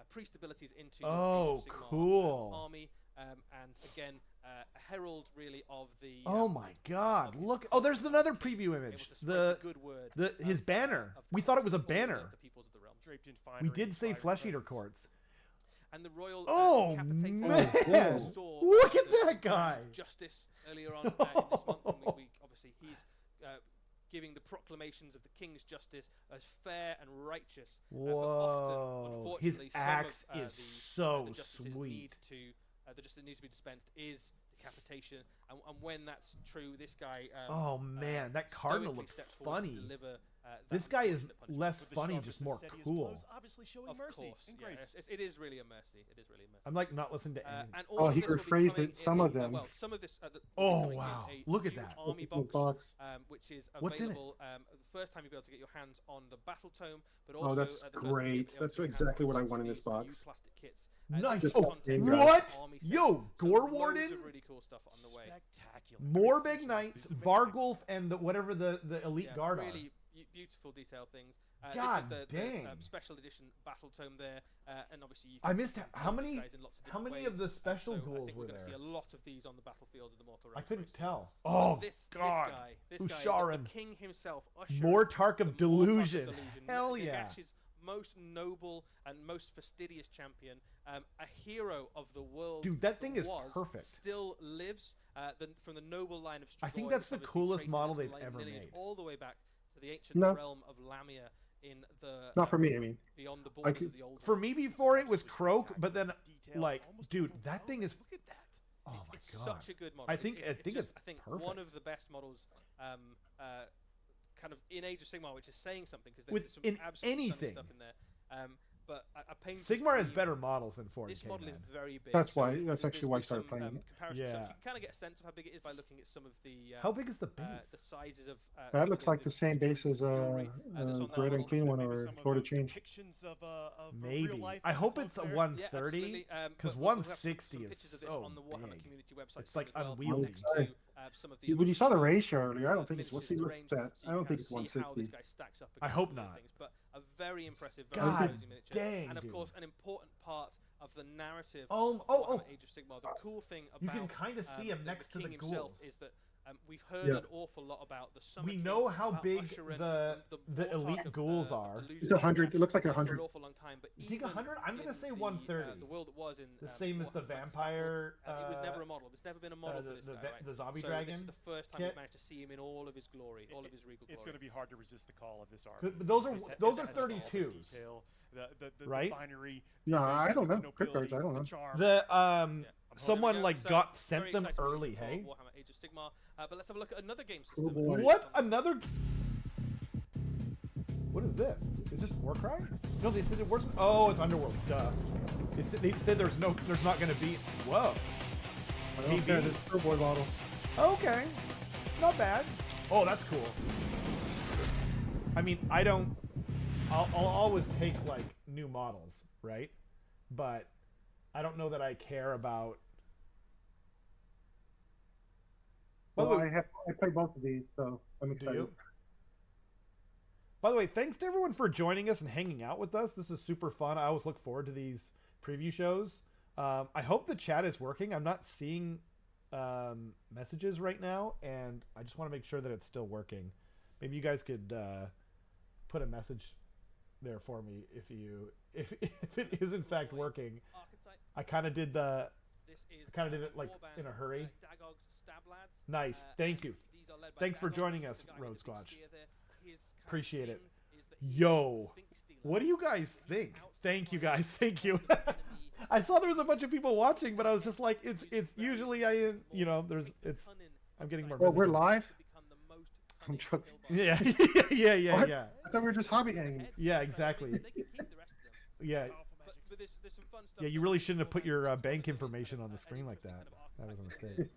priest abilities into your Oh, Age of Sigmar, cool. army. And again, a herald really of the. Oh my God! of his Look. Oh, there's king, another his king, preview able image. to spread good word His of, banner. of the We thought it was a courts, all banner. the peoples of the realms. Draped in We finery did and say fiery flesh eater presence. courts. And the royal Oh decapitated man! store, Look at the that guy. Justice earlier on in this month, and we obviously he's giving the proclamations of the king's justice as fair and righteous. But often, Whoa! unfortunately, His axe some of is the so justices sweet. need to the justice that needs to be dispensed is decapitation, and when that's true, this guy. Oh man, that cardinal stoically looks stepped forward to funny. deliver, This that guy is unfortunate punishment. less With the funny, sharpest just and more steadiest cool. blows, obviously showing Of mercy course, and yeah, grace. it is really a mercy. It is really a mercy. I'm like not listening to any. And Oh, all of he this will be rephrased coming it, some in, of them. well, some of this. Will be Oh, coming in wow. a Look at new that. army Open the box, box. which is What's in it? available. The first time you'll be able to get your hands on the battle tome, but Oh, also that's the first time you'll be great. able to That's get your hands exactly on what I lots of want in this these new box. plastic kits. Nice. This Oh, content Danger. What? army sets, Yo, so Gore loads Warden? of really cool stuff on the way. Spectacular. More Great big sushi. knights, This is amazing. Vargulf, and whatever the elite Yeah, guard are. really beautiful detail things. God this is the dang. special edition battle tome there, and obviously you I can missed how build these many. guys in lots of How different many ways. of the special so I ghouls think were we're going to see there? a lot of these on the battlefields of the Mortal I Realms. couldn't very soon. tell. But Oh this God! guy, the Usharan. king himself, Usher, Mortarch of the Mortarch Delusion. Hell yeah. Nagash's most noble and most fastidious champion, a hero of the world. Dude, that thing is was, perfect. Still lives from the noble line of Strigoi. I think that's the which obviously coolest traces model its they've line ever lineage made. all the way back to the ancient No. realm of Lamia in the Not for me. I mean, beyond the borders could- of the old. For me, before it was Croak, but then Detail, like, almost dude, that thing is. Look at that. Oh it's my it's God. such a good model. I think just, it's I think perfect. one of the best models, kind of in Age of Sigmar, which is saying something because With- there's some in absolutely anything. stunning stuff in there. But a painted Sigmar has dream, better models than 40k. This model is man. very big. That's so why- that's there's actually why I been started some, playing it. comparison Yeah. shots. You can kind of get a sense of how big it is by looking at some of the How big is the base? the sizes of. that looks like the same base as jewelry, that's on that Red and model. Clean one Maybe or some of Lord of those Change. depictions of Maybe. real life I hope folk it's a there. Yeah, 130 absolutely. because we'll have some 160 pictures of is this so on the Warhammer big. community website. It's soon like as well, unwieldy. next to some of the. When you saw the ratio earlier, I don't think it's. miniatures What's in he the look range, at that? so I you don't can think it's see how this 160. guy stacks up I against hope some of the not. things, but a very impressive, very God imposing miniature. dang, and of dude. course, an important part of the narrative Oh, of oh, Warhammer oh. Age of Sigmar. The cool thing about You can kinda see him next to the king himself ghouls. is that we've heard Yeah. an awful lot about the Summer We King, know how about big Usher and the Mortarch elite of, ghouls of are. Delusion It's 100. It looks like for 100. an awful long time, but You think even 100? I'm gonna in say the, 130. the world it was in The same as the Warhammer Fantasy vampire, Battle, it was never a model. There's never been a model for the- this the guy, va- right? the zombie so dragon this is the first time kit. we've managed to see him in all of his glory, all of his regal glory. It's going to be hard to resist the call of this art. But those are- This ha- those this are has all the 32s, detail, the right? binary, Yeah, the I don't basics, the know. Quick cards, nobility, I don't know. the charm. The Yeah. someone There we go. like So, got very sent them exciting news early. for Hey, Warhammer Age of Sigmar. But let's have a look at another game system. Oh, boy. what another? What is this? Is this Warcry? No, they said it was. Oh, it's Underworld. Duh. They said there's not going to be. Whoa. I don't care. There's Turboy models. Okay. Not bad. Oh, that's cool. I mean, I'll always take like new models, right? But I don't know that I care about. By the Well, way, I play both of these, so I'm do excited. you? By the way, thanks to everyone for joining us and hanging out with us. This is super fun. I always look forward to these preview shows. I hope the chat is working. I'm not seeing messages right now, and I just want to make sure that it's still working. Maybe you guys could put a message there for me if it is in fact working. Archetype. I kind of did the. This is I kinda did it, like, warband, in a hurry. Dagog's Stab Lads. Nice. Thank you. These are led by Thanks for Dagog, joining which us, is the guy Road with the big Squatch. spear there. His kind of Appreciate it. thing is that he Yo. is the Finksty What do you guys think? Thank you guys. Thank you. I saw there was a bunch of people watching, but I was just like, it's usually I'm getting more. Oh, we're live. I'm Yeah, yeah. I thought we were just hobby hanging. Yeah, exactly. Yeah. Yeah, you really shouldn't have put your bank information on the screen like that. That was a mistake.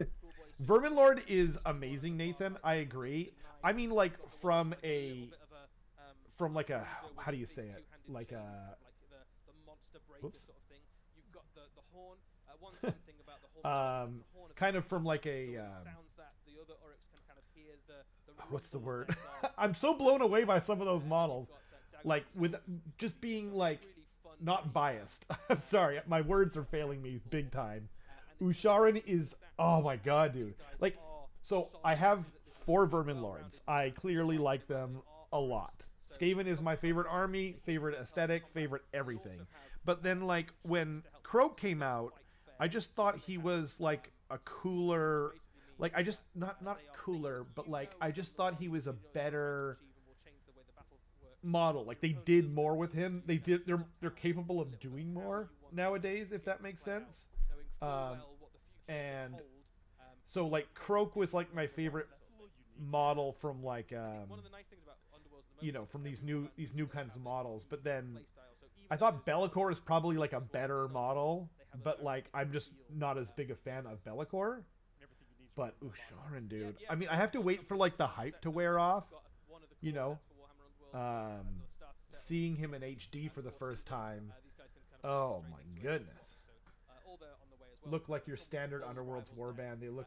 Vermin Lord is amazing, Nathan. I agree. I mean, like from like a, how do you say it? Like a. Whoops. You've got the horn. One fun thing about the horn, kind of from like a. What's the word? I'm so blown away by some of those models, like with just being like not biased. I'm sorry, my words are failing me big time. Usharan is, oh my god, dude. Like, so I have 4 Vermin Lords. I clearly like them a lot. Skaven is my favorite army, favorite aesthetic, favorite everything. But then, like, when Croak came out, I just thought he was like a cooler, like, I just not cooler, but like I just thought he was a better model. Like, they did more with him. They're capable of doing more nowadays, if that makes sense. And so like Croak was like my favorite model from like you know, from these new kinds of models. But then I thought Be'lakor is probably like a better model, but like I'm just not as big a fan of Be'lakor. But Usharan, dude, I mean, I have to wait for like the hype to wear off, you know. Seeing him in HD for the first time, oh my goodness. Look like your standard Underworld's warband. They look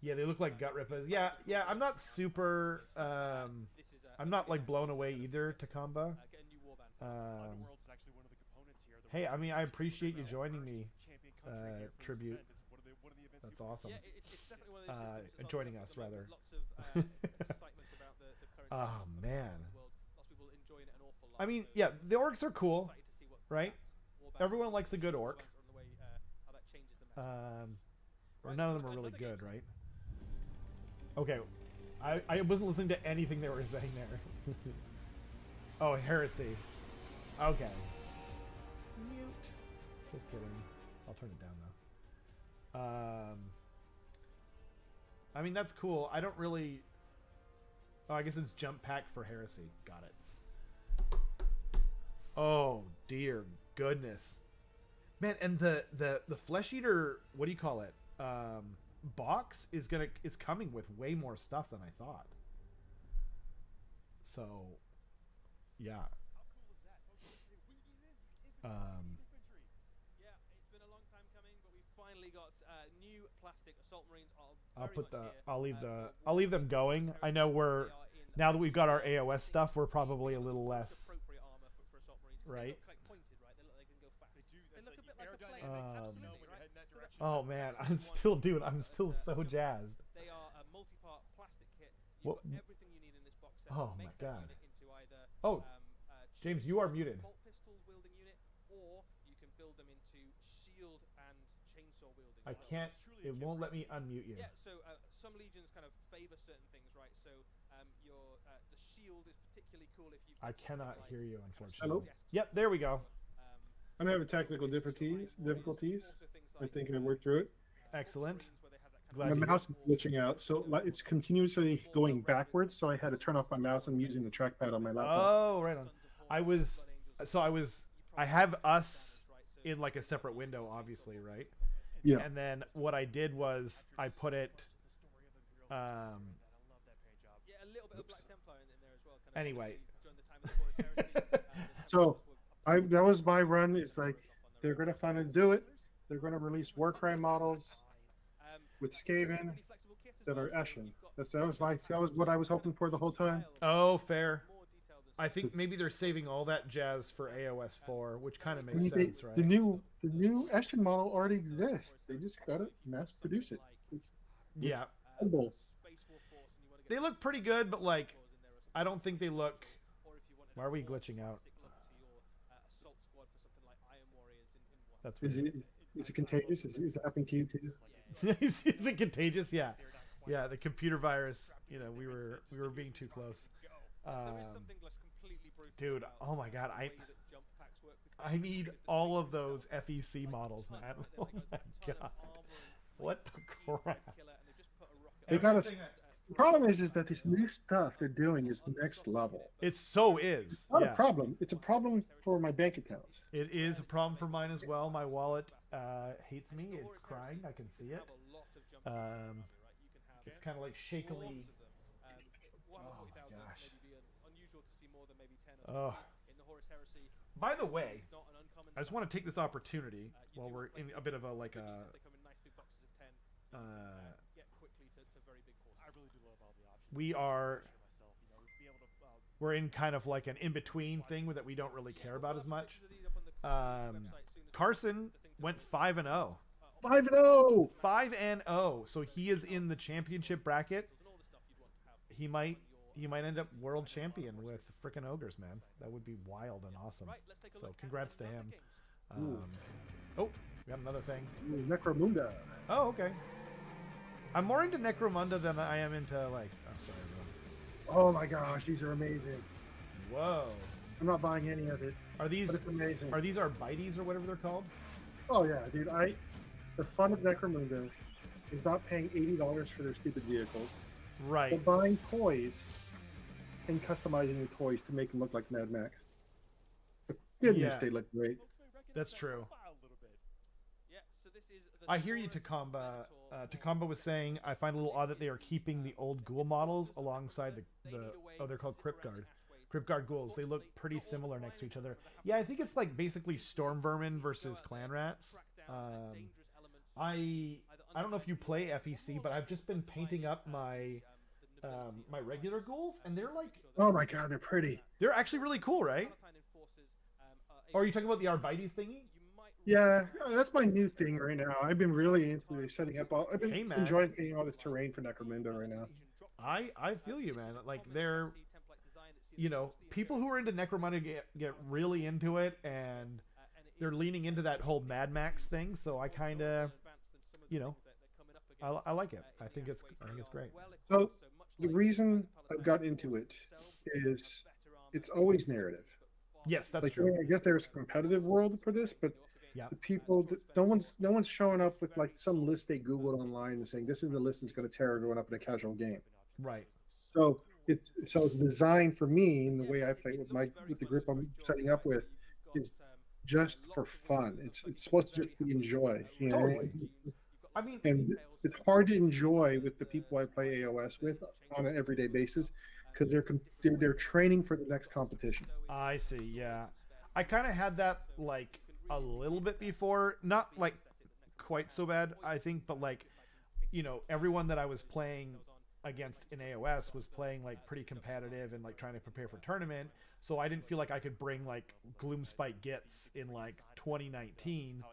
yeah, they look like gut rippers. Yeah, I'm not super I'm not like blown away either, Takamba. Hey, I mean, I appreciate you joining me, Tribute. That's awesome. Joining us, rather. Oh man. I mean, yeah, the orcs are cool, right? Everyone likes a good orc. Or none of them are really good, right? Okay, I wasn't listening to anything they were saying there. Oh, heresy. Okay. Mute. Just kidding. I'll turn it down though. I mean, that's cool. I don't really. Oh, I guess it's jump pack for heresy. Got it. Oh dear goodness, man! And the flesh eater, what do you call it? Box is coming with way more stuff than I thought. So, yeah. Yeah, it's been a long time coming, but we finally got new plastic assault marines. I'll leave them going. I know now that we've got our AOS stuff, we're probably a little less. Right. Oh man, I'm still so jazzed. They are a multi-part plastic kit. You've got everything you need in this box set. Oh my god. Oh, James, you are muted. Bolt pistols wielding unit, or you can build them into shield and chainsaw wielding. I can't. It won't let me unmute you. Yeah. So some legions kind of favor certain things, right? So the shield is particularly cool if you've. I cannot hear you, unfortunately. Hello? Yep, there we go. I'm having technical difficulties. I think I worked through it. Excellent. My mouse is glitching out, so it's continuously going backwards. So I had to turn off my mouse. I'm using the trackpad on my laptop. Oh, right on. I have us in like a separate window, obviously, right? Yeah. And then what I did was I put it. Yeah, a little bit of Black Templar in there as well. Anyway. So that was my run. It's like they're going to finally do it. They're going to release Warcry models with Skaven that are Eshin. That was what I was hoping for the whole time. Oh, fair. I think maybe they're saving all that jazz for AOS 4, which kind of makes sense, right? The new Eshin model already exists. They just got to mass produce it. Yeah. Humble. They look pretty good, but like, I don't think they look. Why are we glitching out? That's weird. Is it contagious? Is it happening to you too? Is it contagious? Yeah. Yeah, the computer virus. You know, we were being too close. There is something completely brutal Dude, about oh my god, the I way that jump packs work with I need the all of station those itself. FEC Like, models, a ton, man. right? They're Oh like a my ton god. of armor and, What the huge red crap? killer, and they just put a rocket They on got it. us. Everything The problem is that this new stuff they're doing is next level. It so is. Not a Yeah. problem. It's a problem for my bank accounts. It is a problem for mine as well. My wallet hates me. It's crying. I can see it. It's kind of like shakily. Oh my gosh. Maybe be unusual to see more than maybe 10 or 20 Oh. in the Horus Heresy. By the way, It's not an uncommon I just want to take this opportunity you while do we're have plenty in a bit of a like good news a is they come in nice big boxes of 10. So you can, get quickly to very big forces. I really do love all the options. we are Myself, you know, be able to, we're in kind of like an in-between thing that we don't really care about as much. Carson went 5-0. 5-0. 5-0. So he is in the championship bracket. He might end up world champion with frickin' ogres, man. That would be wild and awesome. So congrats to him. Oh, we got another thing. Ooh, Necromunda. Oh, okay. I'm more into Necromunda than I am into like. I'm sorry, Oh my gosh, these are amazing. bro. Whoa. I'm not buying any of it, Are these but it's amazing. are these arbites or whatever they're called? Oh yeah, dude. The fun of Necromunda is not paying $80 for their stupid vehicles, Right. but buying toys and customizing the toys to make them look like Mad Max. But goodness, Yeah. they look great. That's true. A little bit. Yeah, so this is the I hear you, Taurus Takamba. Venator Takamba was saying, I find it a little odd that they are keeping the old ghoul models alongside they're called Cryptguard. Cryptguard ghouls. They look pretty similar next to each other. Yeah, I think it's like basically Storm Vermin versus Clan Rats. I don't know if you play FEC, but I've just been painting up my my regular ghouls, and they're like, Oh my god, they're pretty. they're actually really cool, right? Or are you talking about the arbites thingy? Yeah, that's my new thing right now. I've been really into setting up I've been Hey, man. enjoying painting all this terrain for Necromunda right now. I feel you, man. Like they're, you know, people who are into Necromunda get really into it, and they're leaning into that whole Mad Max thing. So I kind of, you know, I like it. I think it's great. So the reason I've got into it is it's always narrative. Yes, that's Like true. I guess there's a competitive world for this, but Yeah. the people no one's showing up with like some list they googled online and saying this is the list that's going to tear everyone up in a casual game. Right. So it's designed for me, and the way I play with the group I'm setting up with is just for fun. It's supposed to just be enjoy, you know. Totally. I mean, And it's hard to enjoy with the people I play AOS with on an everyday basis because they're training for the next competition. I see. Yeah, I kind of had that like a little bit before, not like quite so bad, I think, but like, you know, everyone that I was playing against in AOS was playing like pretty competitive and like trying to prepare for tournament, so I didn't feel like I could bring like Gloomspite Gits in like 2019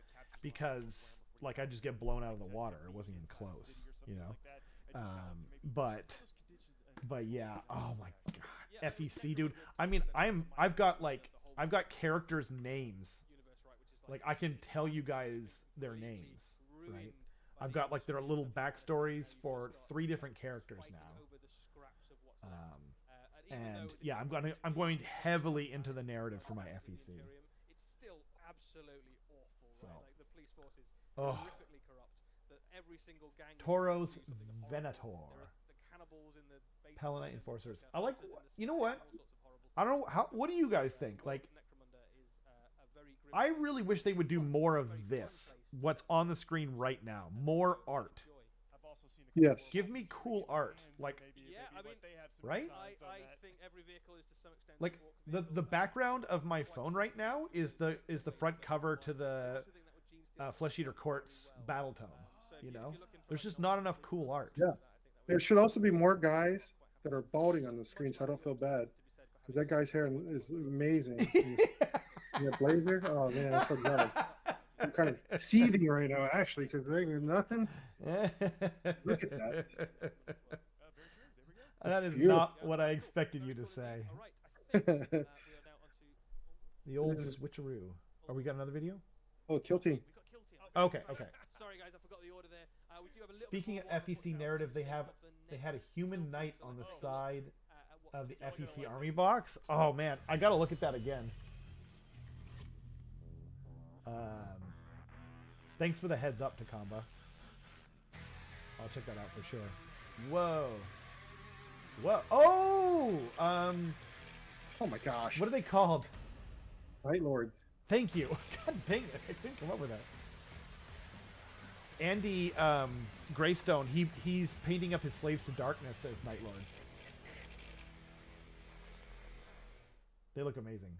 because like I just get blown out of the water. It wasn't even close, you know. But yeah, oh my god, FEC, dude. I mean, I've got characters' names. Like I can tell you guys their names, right? I've got like their little backstories for 3 different characters now. And yeah, I'm going heavily into the narrative for my FEC. It's still absolutely awful, So. right? Like the police force is Oh. horrifically corrupt. That every single gang. Tauros There are Venator. the cannibals in the basement, Paladin and Enforcers. the I like. hunters in the You know sky, what? and all sorts of horrible I don't know how. What do you guys think? Like, Necromunda is a very grim I place. really wish they would do more of this. What's on the screen right now? More art. I've also seen a couple Yes. of Give me cool art. brands, like maybe, Yeah, I maybe mean, they have some right? designs on I that. think every vehicle is to some extent like walk the vehicle. background of my phone right now is the front cover to the I think that would Gene Steele Flesh Eater Court's battle tome. So if You if know, you're looking for there's like just non- not enough cool art. Yeah. There should also be more guys that are balding on the screen, so I don't feel bad. Because that guy's hair is amazing. In a blazer. Oh man, I'm so jealous. I'm kind of seething right now, actually, because there's nothing. Look at that. Very true. There we go. That is Beautiful. not what I expected you to say. All right, I think we are now onto. The old switcheroo. Are we got another video? Oh, Kill Team. We've got Kill Team. Okay, okay. Sorry guys, I forgot the order there. We do have a little Speaking bit of more FEC Warhammer narrative, they 40,000 had a human knight on the side of the FEC Army box. Oh man, I gotta look at that again. Thanks for the heads up, Takamba. I'll check that out for sure. Whoa. Whoa. Oh! Oh my gosh. What are they called? Night Lords. Thank you. God dang it. I couldn't come up with that. Andy Greystone, he's painting up his slaves to darkness as Night Lords. They look amazing.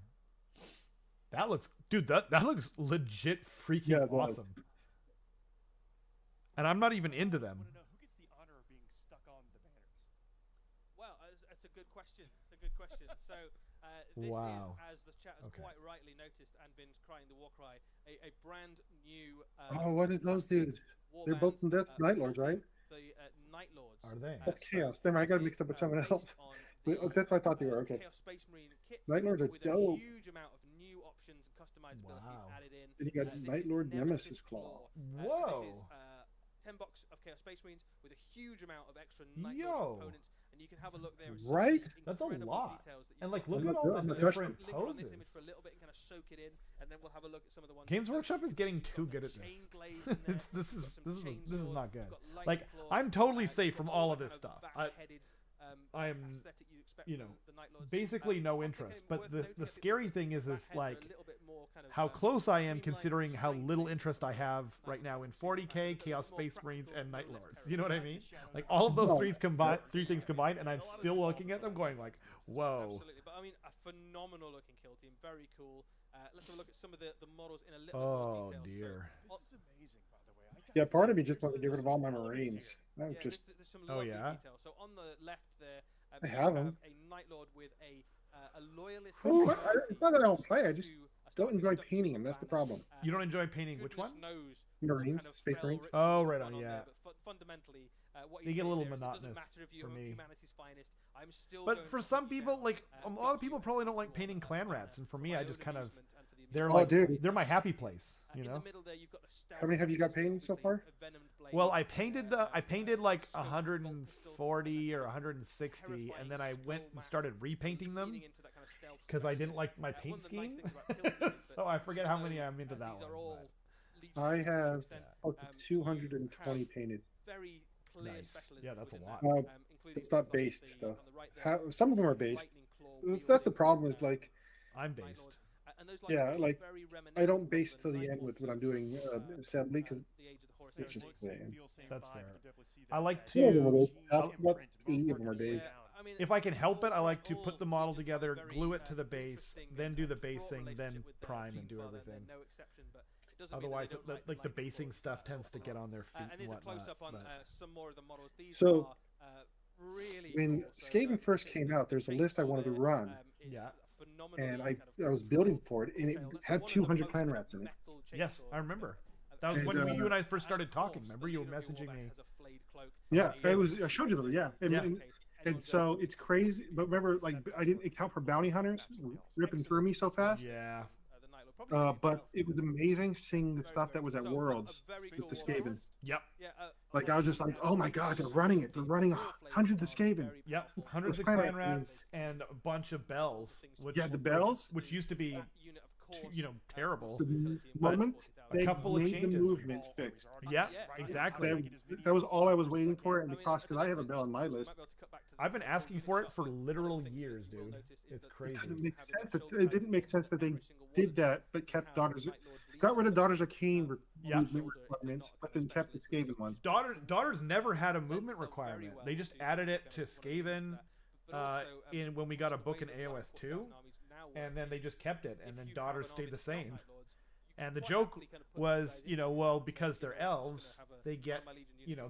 That looks, dude, that looks legit freaking awesome. And I'm not even into them. I want to know who gets the honor of being stuck on the banners. Well, that's a good question. It's a good question. So this is, as the chat has quite rightly noticed and been crying the war cry, a brand new. What did those dudes? They're both Night Lords, right? The Night Lords. Are they? That's Chaos. Then I got mixed up with someone else. That's what I thought they were. Okay. Chaos Space Marine kits Night Lords are with dope. a huge amount of new options and customizability added in. And you got Night Lord Nemesis Claw. Whoa. So this is 10 box of Chaos Space Marines with a huge amount of extra Night Lord components, and you can have a look there. Right? That's a lot. And like, look got. at all the different Linger on this image poses. for a little bit and kind of soak it in, and then we'll have a look at some of the ones. Games Workshop is you getting can see too you've got good at chain this. glaives in there, This you've got is some not chainsaws, good. you've got lightning Like, claws, I'm totally you've safe got from all all that of this kind of stuff. back-headed, I am, aesthetic you'd expect you from know, the Night Lords. basically no One thing interest. worth But noting, the I think scary the thing is back heads are a like little bit more kind of, how close I am streamlined, considering how straight little lines. interest I have right now in 40K, Chaos More Space Marines, practical, and Night no less Lords. You know what I mean? Shadows Like all of those No. three things combined, and I'm still looking at them going like, whoa. Absolutely, but I mean, a phenomenal looking kill team, very cool. Let's have a look at some of the models in a little bit more detail. Dear. This is amazing, by the way. I gotta Yeah, part say, of me just there's wanted to get rid of all my some elements Marines. here. That was Yeah, just there's some lovely yeah? detail. So on the left there, I you have 'em. a Night Lord with a loyalist. Ooh, capability it's not that I don't play, I just to a don't enjoy stuck to painting a 'em, that's the banner. problem. You don't enjoy painting which Goodness one? knows Marines, what kind of Space fell Marines. rituals Oh, have right gone on, there, yeah. But fundamentally, what They he's get a saying little there is, it doesn't monotonous matter if for you're me. humanity's finest. I'm still But going for to some hunt you people, down, like a but lot of people you probably don't still like want painting a clan banner rats, and for for me, my I own just kind of amusement and for the they're amusement like dude. they're my happy place. You in know. the middle there, you've got the stealth How many have you got specialist painted so with far? a venomed blade, Well, I painted like scope, 140 or bolt, 160, and then I terrifying went skull and started mask, repainting them leaning into that kind of stealth because I didn't specialist. like my One paint of the nice scheme. things about kill teams is that So I forget even how though, many I'm into that these are one. all legion I to some have extent, up to you 220 have painted. very clear Nice. specialisms Yeah, that's a within lot. that, Uh, including it's not things like based, the, though. on the right there, Some of them are based. lightning claw That's the wielding, problem is like, I'm Night based. Lord. And those yeah, lightning like, claws are very I reminiscent don't of base the till the Night end with Lords what I'm of, doing assembly because the Age of the Horus it's just Heresy. playing. That's fair. I I like Some of them are to, based. About 8 of them are based. I mean, if I can help it, I all- like to all put the model legions have together, very, glue it to the base, interesting then do the and fraught basing, then relationship with their prime gene and do father. They're everything. no exception, but it doesn't mean that Otherwise, they don't like the lightning basing claws stuff an tends to awful get lot. on their feet And and here's a whatnot. close up on but- some more of the models. These So, are really when cool. So, Skaven first came out, there's a list I wanted to run, Yeah. and I was building for it, and it had 200 clan rats in it. Yes, I remember. That was And, when you and I first and started of talking. course, Remember the you were leader of your messaging warband me? has a flayed cloak. Yeah, Yeah. I showed you them. Yeah, Yeah. and so it's crazy. But remember, like I didn't account for bounty hunters ripping through me so fast. Yeah. But it was amazing seeing the stuff that was at Worlds with the Skaven. Yep. Like I was just like, oh my god, they're running it. They're running hundreds of Skaven. Yep. Hundreds of Clan clan rats. rats and a bunch of bells. Which, Yeah, the bells. which used to be, terrible. The moment they couple of made the changes. movement fixed. Yeah, exactly. That was all I was waiting for, and because I have a bell on my list. I've been asking for it for literal years, dude. It's It crazy. doesn't make sense. It didn't make sense that they did that, but kept Daughters. Got rid of Daughters of Cain Yeah. movement requirements, but then kept the Skaven one. Daughters never had a movement requirement. They just added it to Skaven in when we got a book in AOS 2, and then they just kept it, and then Daughters stayed the same. And the joke was, well, because they're elves, they get,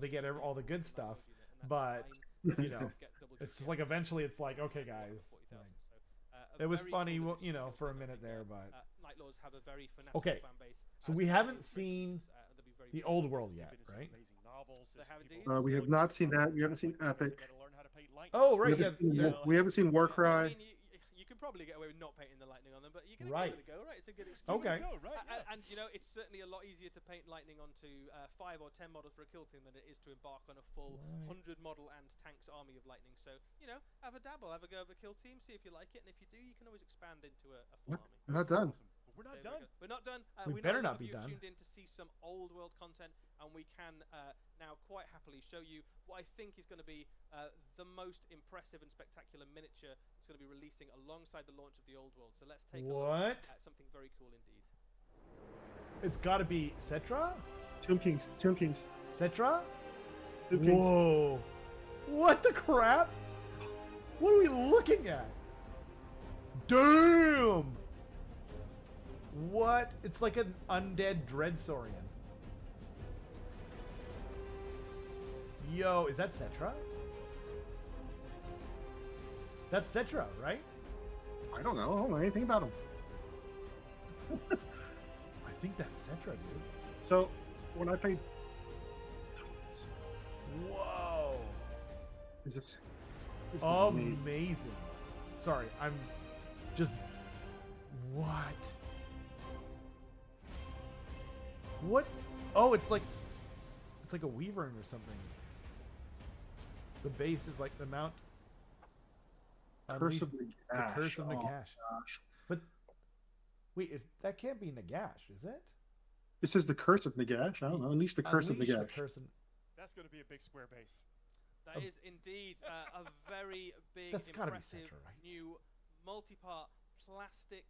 they get all the good stuff, but it's just like eventually it's like, okay, guys. It was funny, for a minute there, but okay. So we haven't seen the old world yet, right? We have not seen that. We haven't seen Epic. Oh, right, yeah. We haven't seen Warcry. You can probably get away with not painting the lightning on them, but you're going Right. to give it a go, right? It's a good excuse. Okay. Go, right? Yeah. And you know, it's certainly a lot easier to paint lightning onto 5 or 10 models for a kill team than it is to embark on a full 100 model and tanks army of lightning. So, you know, have a dabble, have a go of a kill team, see if you like it, and if you do, you can always expand into a full army. We're not done. Awesome. But we're not done. We're not done. We know better a lot not of be you have done. tuned in to see some old world content, and we can now quite happily show you what I think is going to be the most impressive and spectacular miniature it's going to be releasing alongside the launch of the old world. So let's take a look What? at something very cool indeed. It's got to be Cetra? Tomb Kings. Cetra? Tomb Kings. Whoa. What the crap? What are we looking at? Damn! What? It's like an undead Dreadsaurian. Yo, is that Cetra? That's Cetra, right? I don't know. I don't know anything about him. I think that's Cetra, dude. So when I played, Whoa. is this is amazing. Amazing. Sorry, I'm just... What? What? Oh, it's like a Weavern or something. The base is like the mount. Curse of Unleash- Nagash. The Curse of Oh, Nagash. gosh. But wait, that can't be Nagash, is it? This is the Curse of Nagash. I don't know. Unleash the Curse Unleash of the Nagash. Curse of... That's going to be a big square base. That is indeed a very big, That's gotta be impressive Cetra, right? new multi-part plastic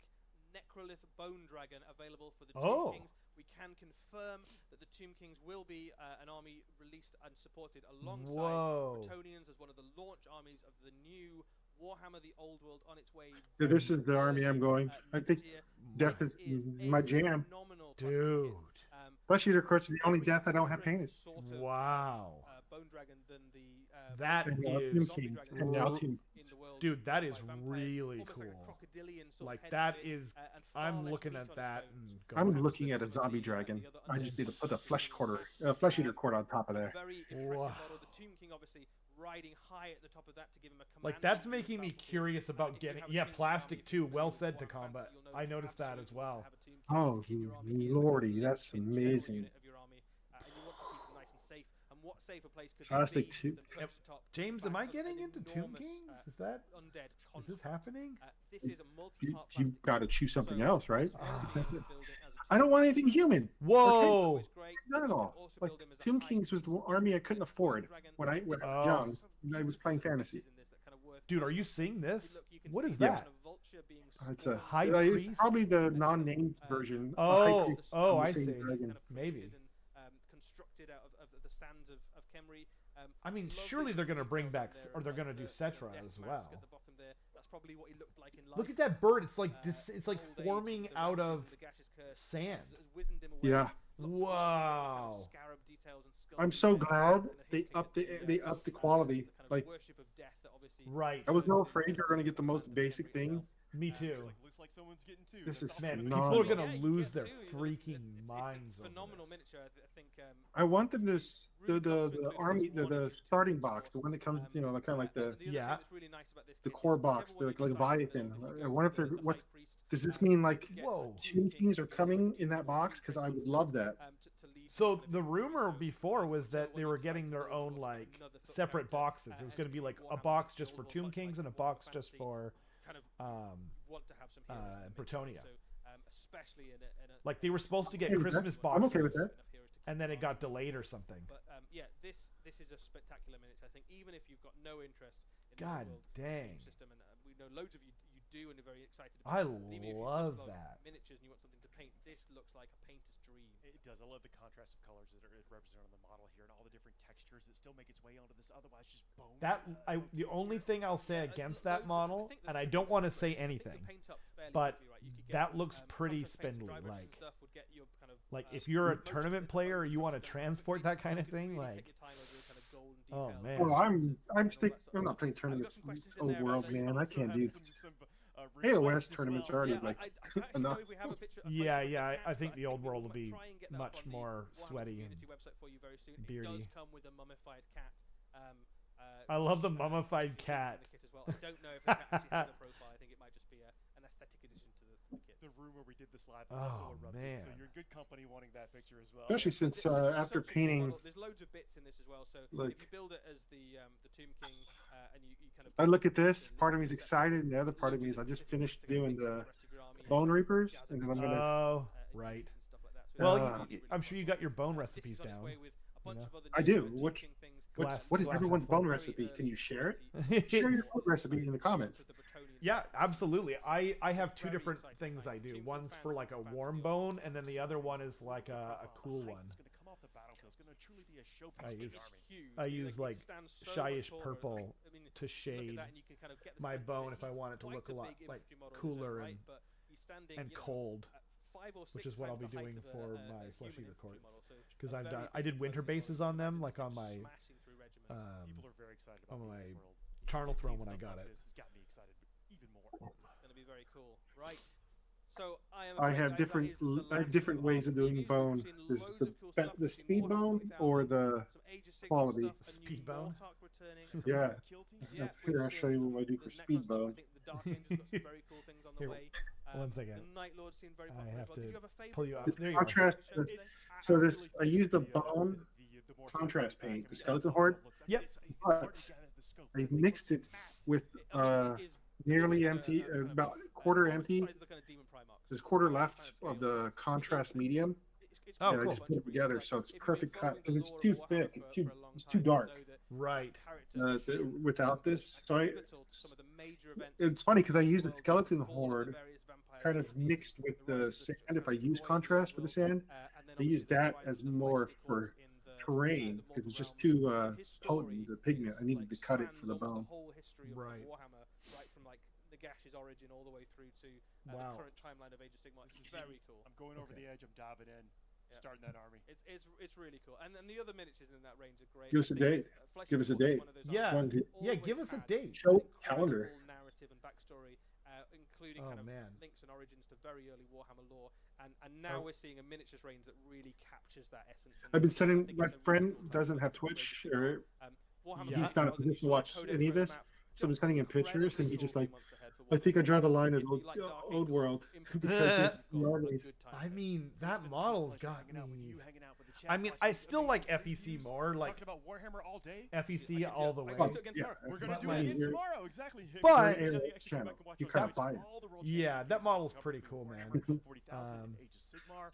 Necrolith Bone Dragon available for the Oh. Tomb Kings. We can confirm that the Tomb Kings will be an army released and supported alongside Whoa. Bretonnians as one of the launch armies of the new Warhammer: The Old World on its way. Yeah, this is the army I'm going. I next think year. Death This is a my jam. phenomenal plastic Dude. kit. Flesh Eater Curse is the only very death I don't have different painted. Sort of, Wow. Bone Dragon than the That And is... Tomb Kings. Zombie And Dragon now Tomb in the world Dude, that is by vampires, really almost like a cool. crocodilian sort Like, of head that to it, is... and far I'm less looking meat at on that its bones. and I'm going... looking at a zombie dragon. I just need to put a flesh eater cord on top of there. Very impressive Wow. model. The Tomb King obviously riding high at the top of that to give him a command. Like, that's making me curious about getting... Yeah, plastic too. Well said, Takamba. I noticed that as well. Oh, lordy, that's amazing. And you want to keep them nice and safe. And what safer place could Plastic be too. than perched atop James, the am I back of getting an into Tomb enormous, Kings? Is that... undead Is this construct? happening? This is a multi-part You plastic got to kit. choose something So, else, right? as well as being able to build it as a I don't tomb want king, anything human. Whoa! always great. Not at You can all. also Like build him as a Tomb high Kings was the beast. army I couldn't afford Dragon. when I was Oh. young. And I was playing fantasy. In this that kind of worth Dude, are you building. seeing this? Look, you can What see is the that? kind of vulture being It's a High it's priest? probably the non-named version. Oh, High priest oh, of the I same see. dragon. kind of Maybe. created and constructed out of the sands of Khemri. I mean, Lovely surely they're going to details bring on back... there Or they're of going to do the Cetra death as mask well. At the bottom there. That's probably what he looked like in life. Look at that bird. It's like Uh, it's like old age, forming the out ravages of the gaseous curse sand. has wizened him away. Yeah. Lots of Wow. kind of scarab details and skulls I'm so there, glad kind of they hinting upped at the they upped the quality. the kind of Like worship of death that obviously Right. I was so afraid you're gonna get the most basic thing. Me too. Looks like someone's getting two. This That's is awesome. Man, phenomenal. people are going Yeah, to you lose get their two, you know, freaking it's minds a over phenomenal this. miniature. I think I want them to really the comes to include army at least one of the each starting team's box, the force. one that comes kind of like and the other the thing Yeah. that's really nice about this the kit core is box, whichever the one you decide to Leviathan. build, if you I go wonder if for they're the what High Priest, does this mean like you get Tomb Tomb Kings are goes coming straight in to that box? Because I would love that. to lead So kind of the infantry. rumor So, before was whichever that they one you were decide getting to their build own towards like another foot separate character, boxes. It was and going to be like a Warhammer, box the just old for world, Tomb much Kings like and a Warhammer box just Fantasy, for kind of want to have some uh, heroes in the mix. Bretonnia. So, especially in a like they were supposed to get Okay with that. Christmas I'm boxes okay with that. enough heroes to keep and then it an got army. delayed or something. But yeah, this is a spectacular miniature. I think even if you've got no interest in God the world dang. game system, and we know loads of you do and are very excited I about it. And even if you just love love that. miniatures and you want something to paint, this looks like a painter's dream. It does. I love the contrast of colors that are represented on the model here, and all the different textures that still make its way onto this otherwise just bone. The only thing I'll say against that Those- model, think the and I thing don't with want to the say paint- I think the anything, paint up fairly but quickly, right? You could that get, looks pretty contrast painted spindly, dry brushes and like- stuff would get your kind of, like if you're a most of tournament the player or color you want to structure down transport quickly. that kind You of could thing, really like take your time over kind of gold and Oh, detail man. Well, I'm and all that stick. sort of I'm not stuff. playing I've got tournaments. some questions It's in there old world, about man. I Also can't have do. some AOS requests as tournaments well. are already Yeah, like I don't actually enough. know if we have a picture. Yeah, of the yeah, cat, I think but the old we world will might be try and get that much up on the more Warhammer sweaty community and website for you very soon. It beardy. does come with a mummified cat. I love the which, mummified is included in cat. the kit as well. I don't know if the cat actually has a profile. I think it might just be a this live, also Oh, erupted. So man. you're in good company wanting that picture as well. Especially since This is after such a cool painting, model. There's loads of bits in this as well. So like, if you build it as the Tomb King and you kind of I look at this. and Part of look me at is the excited, and the other loads part of me of is I just different bits finished to kind of doing mix in the the rest of your army Bone and Reapers, jazz and up then I'm the gonna. Oh, and right. units and stuff like that. So Well, it's Uh, really, really I'm sure you fun. got your bone This recipes is on its down. way with a bunch of other I new, do. Tomb What King things. Glass- what is glass everyone's half full. bone Very recipe? Can early you share it? 20 Share your before food recipe in the comments. lots of the Bretonian Yeah, stuff. absolutely. I have two Very different exciting things I times. do. Tomb King One's for fans like are a fans of warm the bone, old and then the other one is like a cool one. It's going to come off the battlefield. It's going to truly be a showpiece I for the use- army. Huge. I mean, use it like stands so shyish much taller. purple I mean, to look at shade that and you can kind of get the my sense of bone it. if I He's want it to quite look a lot big like infantry model in his own cooler right, and but he's standing, and you know, cold, at 5 or 6 which is what I'll be times the height doing of for a my flesh human eater infantry courts. model. So Because a I've very done I big did winter infantry bases model. on them, This like thing on my smashing through regiments. People are very excited on about the my end world. charnel throne when I Seeing got stuff like it. This has got me excited even more. It's going to be very cool. Right. So I am. I afraid have that different is the I have last different of ways our of doing reviews. bone. We've seen There's loads the of cool stuff. the We've seen speed Warhammer bone 40,000, or the some Age of Sigmar quality. stuff, a new Speed bone? Mortark returning. Yeah. Kill team. Yeah, Here, we've I'll show you seen what I do the for Necron speed stuff. I bone. think the Dark Angel's got some very cool things on the Here, way. one second. The Night Lord seemed very I popular as have well. to Did you have a favorite? pull you up. bone? There you go. Contrast. Show today? So this, I use the bone more contrast technical paint, back. the I mean, skeleton how horde. it looks. I mean, Yep. it's But hard to gather the scope. I It looks mixed it massive. with It is nearly big, empty, kind of, about quarter almost the empty. size of the kind of Demon Primarchs. There's quarter Kind of left scale. of the contrast medium, It's Oh, cool and I cool. to just put it watch together like, so it's if you've been perfect cut. following If the it's lore of too Warhammer thick, for a long it's too time, dark. you know that Right. character without this. and So I, pivotal to some of the major events it's funny because I use the world skeleton before the horde various vampire kind of deities, mixed with the the rise of sand. If I kind of use Roy contrast for the world, sand, and then I use obviously the that rise as of the more flesh for equals in the terrain the because it's just mortal too realms. So his potent, the story pigment. I is, needed to cut it for spans the almost bone. the whole history of Right. Warhammer, right from like Nagash's origin all the way through to Wow. the current timeline of Age of Sigmar. It's very cool. I'm going over Okay. the edge. I'm diving in. Yeah. Starting that army. It's really cool. And then the other miniatures in that range are great. Give us I a think, date. Flesh Give and us a Blood is date. one of those Yeah. armies that Yeah, always give us a had date. Show an calendar. incredible narrative and backstory, including Oh, kind of man. links and origins to very early Warhammer lore. And now Oh. we're seeing a miniatures range that really captures that essence. And I've been I sending. think My it's a really friend cool time doesn't to have look at Twitch, Age of or Sigmar. Warhammer Yeah. he's not in a 40,000, you position to saw watch Codex any of this. roadmap, So I'm just sending him pictures, incredibly and he just cool like, few months ahead for I think I Warhammer draw the line at If you like Dark old Angels, world in because particular, it's you've the got a armies. good time I ahead. mean, It's that been model's such a pleasure got hanging out with me. you, hanging out with the chat, I mean, watching I these still like amazing FEC reviews, more. Like talking about Warhammer all day. FEC I can all do- the I way. can do it again Yeah, tomorrow. We're but gonna do like it again you're- tomorrow. Exactly. But- You Area actually come channel. back and watch You our can't coverage buy of it. all the world Yeah, champion that games model's covered pretty through cool, man. Warhammer 40,000 and Um, Age of Sigmar.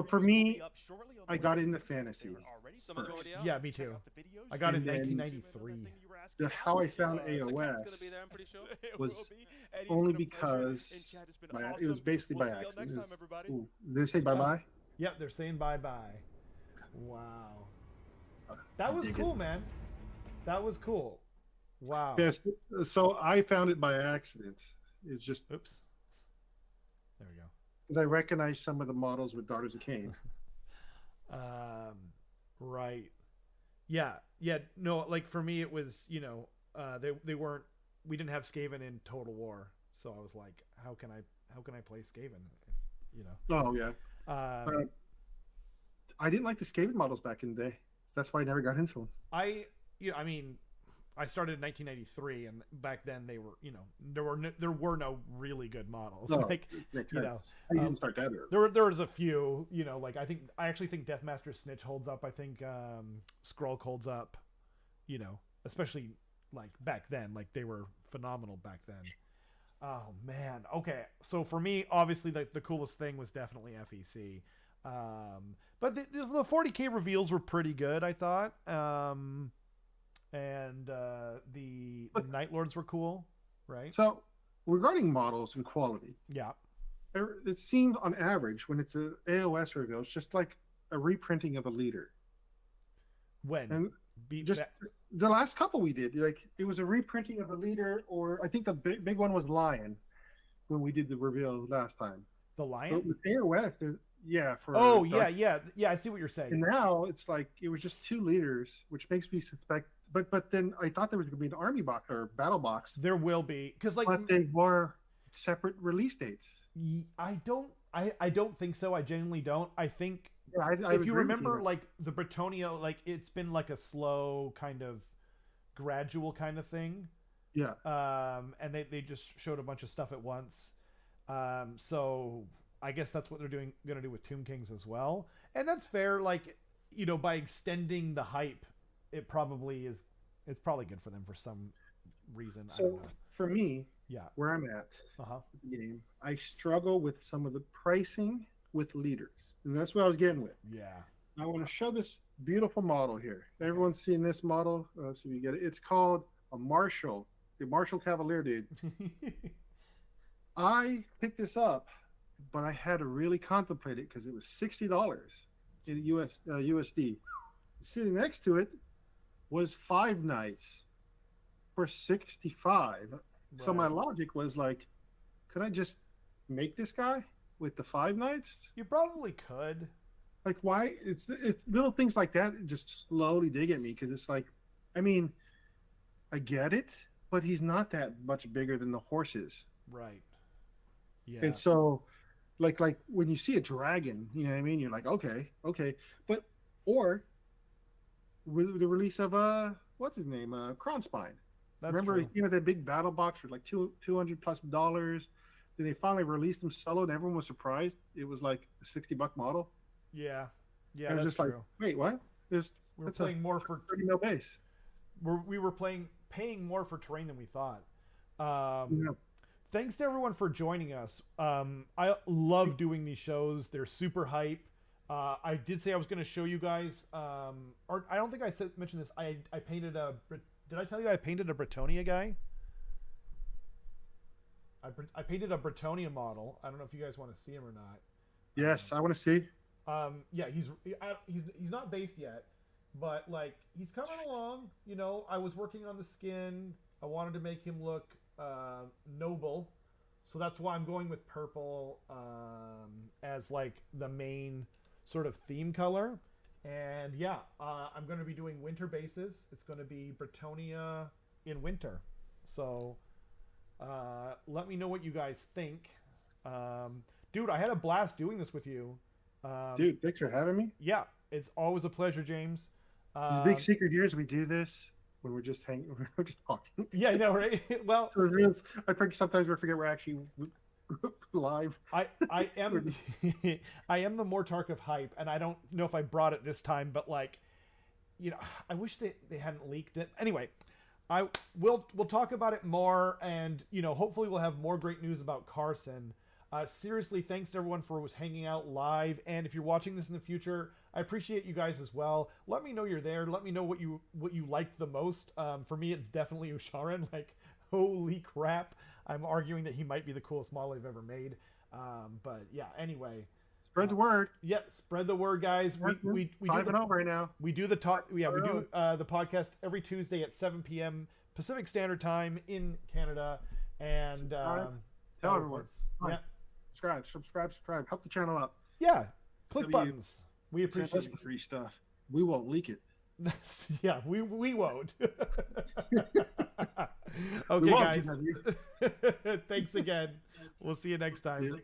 For me, up shortly on I the got web. into If they fantasy were already Some of them first, already are. Yeah, me check too. out the videos. I got it in And then- 1993. how I found The cat's AOS going to be there, I'm pretty sure. It was will be. Eddie's only been a pleasure. In because chat, it's been it was awesome. basically We'll by see y'all accident. next It time, was- everybody. Ooh, did they say bye bye? Yep, they're saying bye bye. Wow. I That was dig cool, it. man. That was cool. Wow. Yes. So I found it by accident. It's just Oops. There we go. because I recognized some of the models with Daughters of Cain. Right. Yeah. Yeah. No, like for me, it was, they weren't, we didn't have Skaven in Total War. So I was like, how can I play Skaven? Oh yeah. Um, I didn't like the Skaven models back in the day. So that's why I never got into them. I mean, I started in 1993, and back then they were, there were no really good models. No, Like, it makes you sense. know, I didn't start that early. there was a few, like I actually think Deathmaster Snitch holds up. I think Skrull holds up, especially like back then. Like they were phenomenal back then. Oh man. Okay. So for me, obviously the coolest thing was definitely FEC. But the 40K reveals were pretty good, I thought. And the Night Lords were cool, right? So regarding models and quality, Yeah. it seems on average when it's a AOS reveal, it's just like a reprinting of a leader. When? And just the last couple we did, like it was a reprinting of a leader, or I think the big one was Lion when we did the reveal last time. The But Lion? with AOS, yeah. Oh, Dark- yeah. I see what you're saying. And now it's like it was just two leaders, which makes me suspect. But then I thought there was going to be an army box or battle box, There will be, because like but they were separate release dates. I don't think so. I genuinely don't. I think Yeah, I if agree you with remember, you. like the Bretonnia, like it's been like a slow kind of gradual kind of thing. Yeah, And they just showed a bunch of stuff at once. So I guess that's what they're going to do with Tomb Kings as well, and that's fair. Like, you know, by extending the hype, it's probably good for them for some reason. I don't So know. for me, Yeah. where I'm at Uh-huh. with the game, I struggle with some of the pricing with leaders, and that's what I was getting with. Yeah. I want to show this beautiful model here. Everyone's seen this model, so you get it. It's called a Marshall, the Marshall Cavalier, dude. I picked this up, but I had to really contemplate it because it was $60 in USD. Sitting next to it was Five Nights for 65. So my Right. logic was like, could I just make this guy with the Five Nights? You probably could. Like, why? It's little things like that just slowly dig at me because it's like, I mean, I get it, but he's not that much bigger than the horses. Right. Yeah. And so, like when you see a dragon, you know what I mean? You're like, okay, but or with the release of what's his name, Kronspine. That's Remember, true. you know, that big battle box for like $200+. Then they finally released them solo, and everyone was surprised. It was like a $60 model. Yeah. Yeah, I was that's just true. like, wait, what? We're playing more for 30 mil base. we were paying more for terrain than we thought. Yeah. Thanks to everyone for joining us. I love doing these shows. They're super hype. I did say I was going to show you guys, or I don't think I mentioned this. I painted did I tell you I painted a Bretonia guy? I painted a Bretonia model. I don't know if you guys want to see him or not. Yes, I want to see. Yeah, he's not based yet, but like he's coming along. You know, I was working on the skin. I wanted to make him look noble, so that's why I'm going with purple as like the main sort of theme color. And yeah, I'm going to be doing winter bases. It's going to be Bretonia in winter. So let me know what you guys think. Dude, I had a blast doing this with you. Dude, thanks for having me. Yeah, it's always a pleasure, James. The big secret here is we do this when we're just hanging, we're just talking. Yeah, I know, right? Well, So it is, I think sometimes we forget we're actually live. I am I am the Mortark of hype, and I don't know if I brought it this time, but like, you know, I wish they hadn't leaked it. Anyway, we'll talk about it more, and you know, hopefully we'll have more great news about Carson. Seriously, thanks to everyone for hanging out live, and if you're watching this in the future, I appreciate you guys as well. Let me know you're there. Let me know what you liked the most. For me, it's definitely Usharan. Like, holy crap! I'm arguing that he might be the coolest model I've ever made. But yeah, anyway. Spread the word. Yeah, spread the word, guys. We 5-0 right now. We do the talk. Yeah, we do the podcast every Tuesday at 7 p.m. Pacific Standard Time in Canada. And Tell everyone. Yeah. Subscribe. Help the channel out. Yeah. Click W. buttons. We Send appreciate us the free stuff. We won't leak it. Yeah, we won't. We Okay, won't, guys. GW. Thanks again. We'll see you next time. Yeah.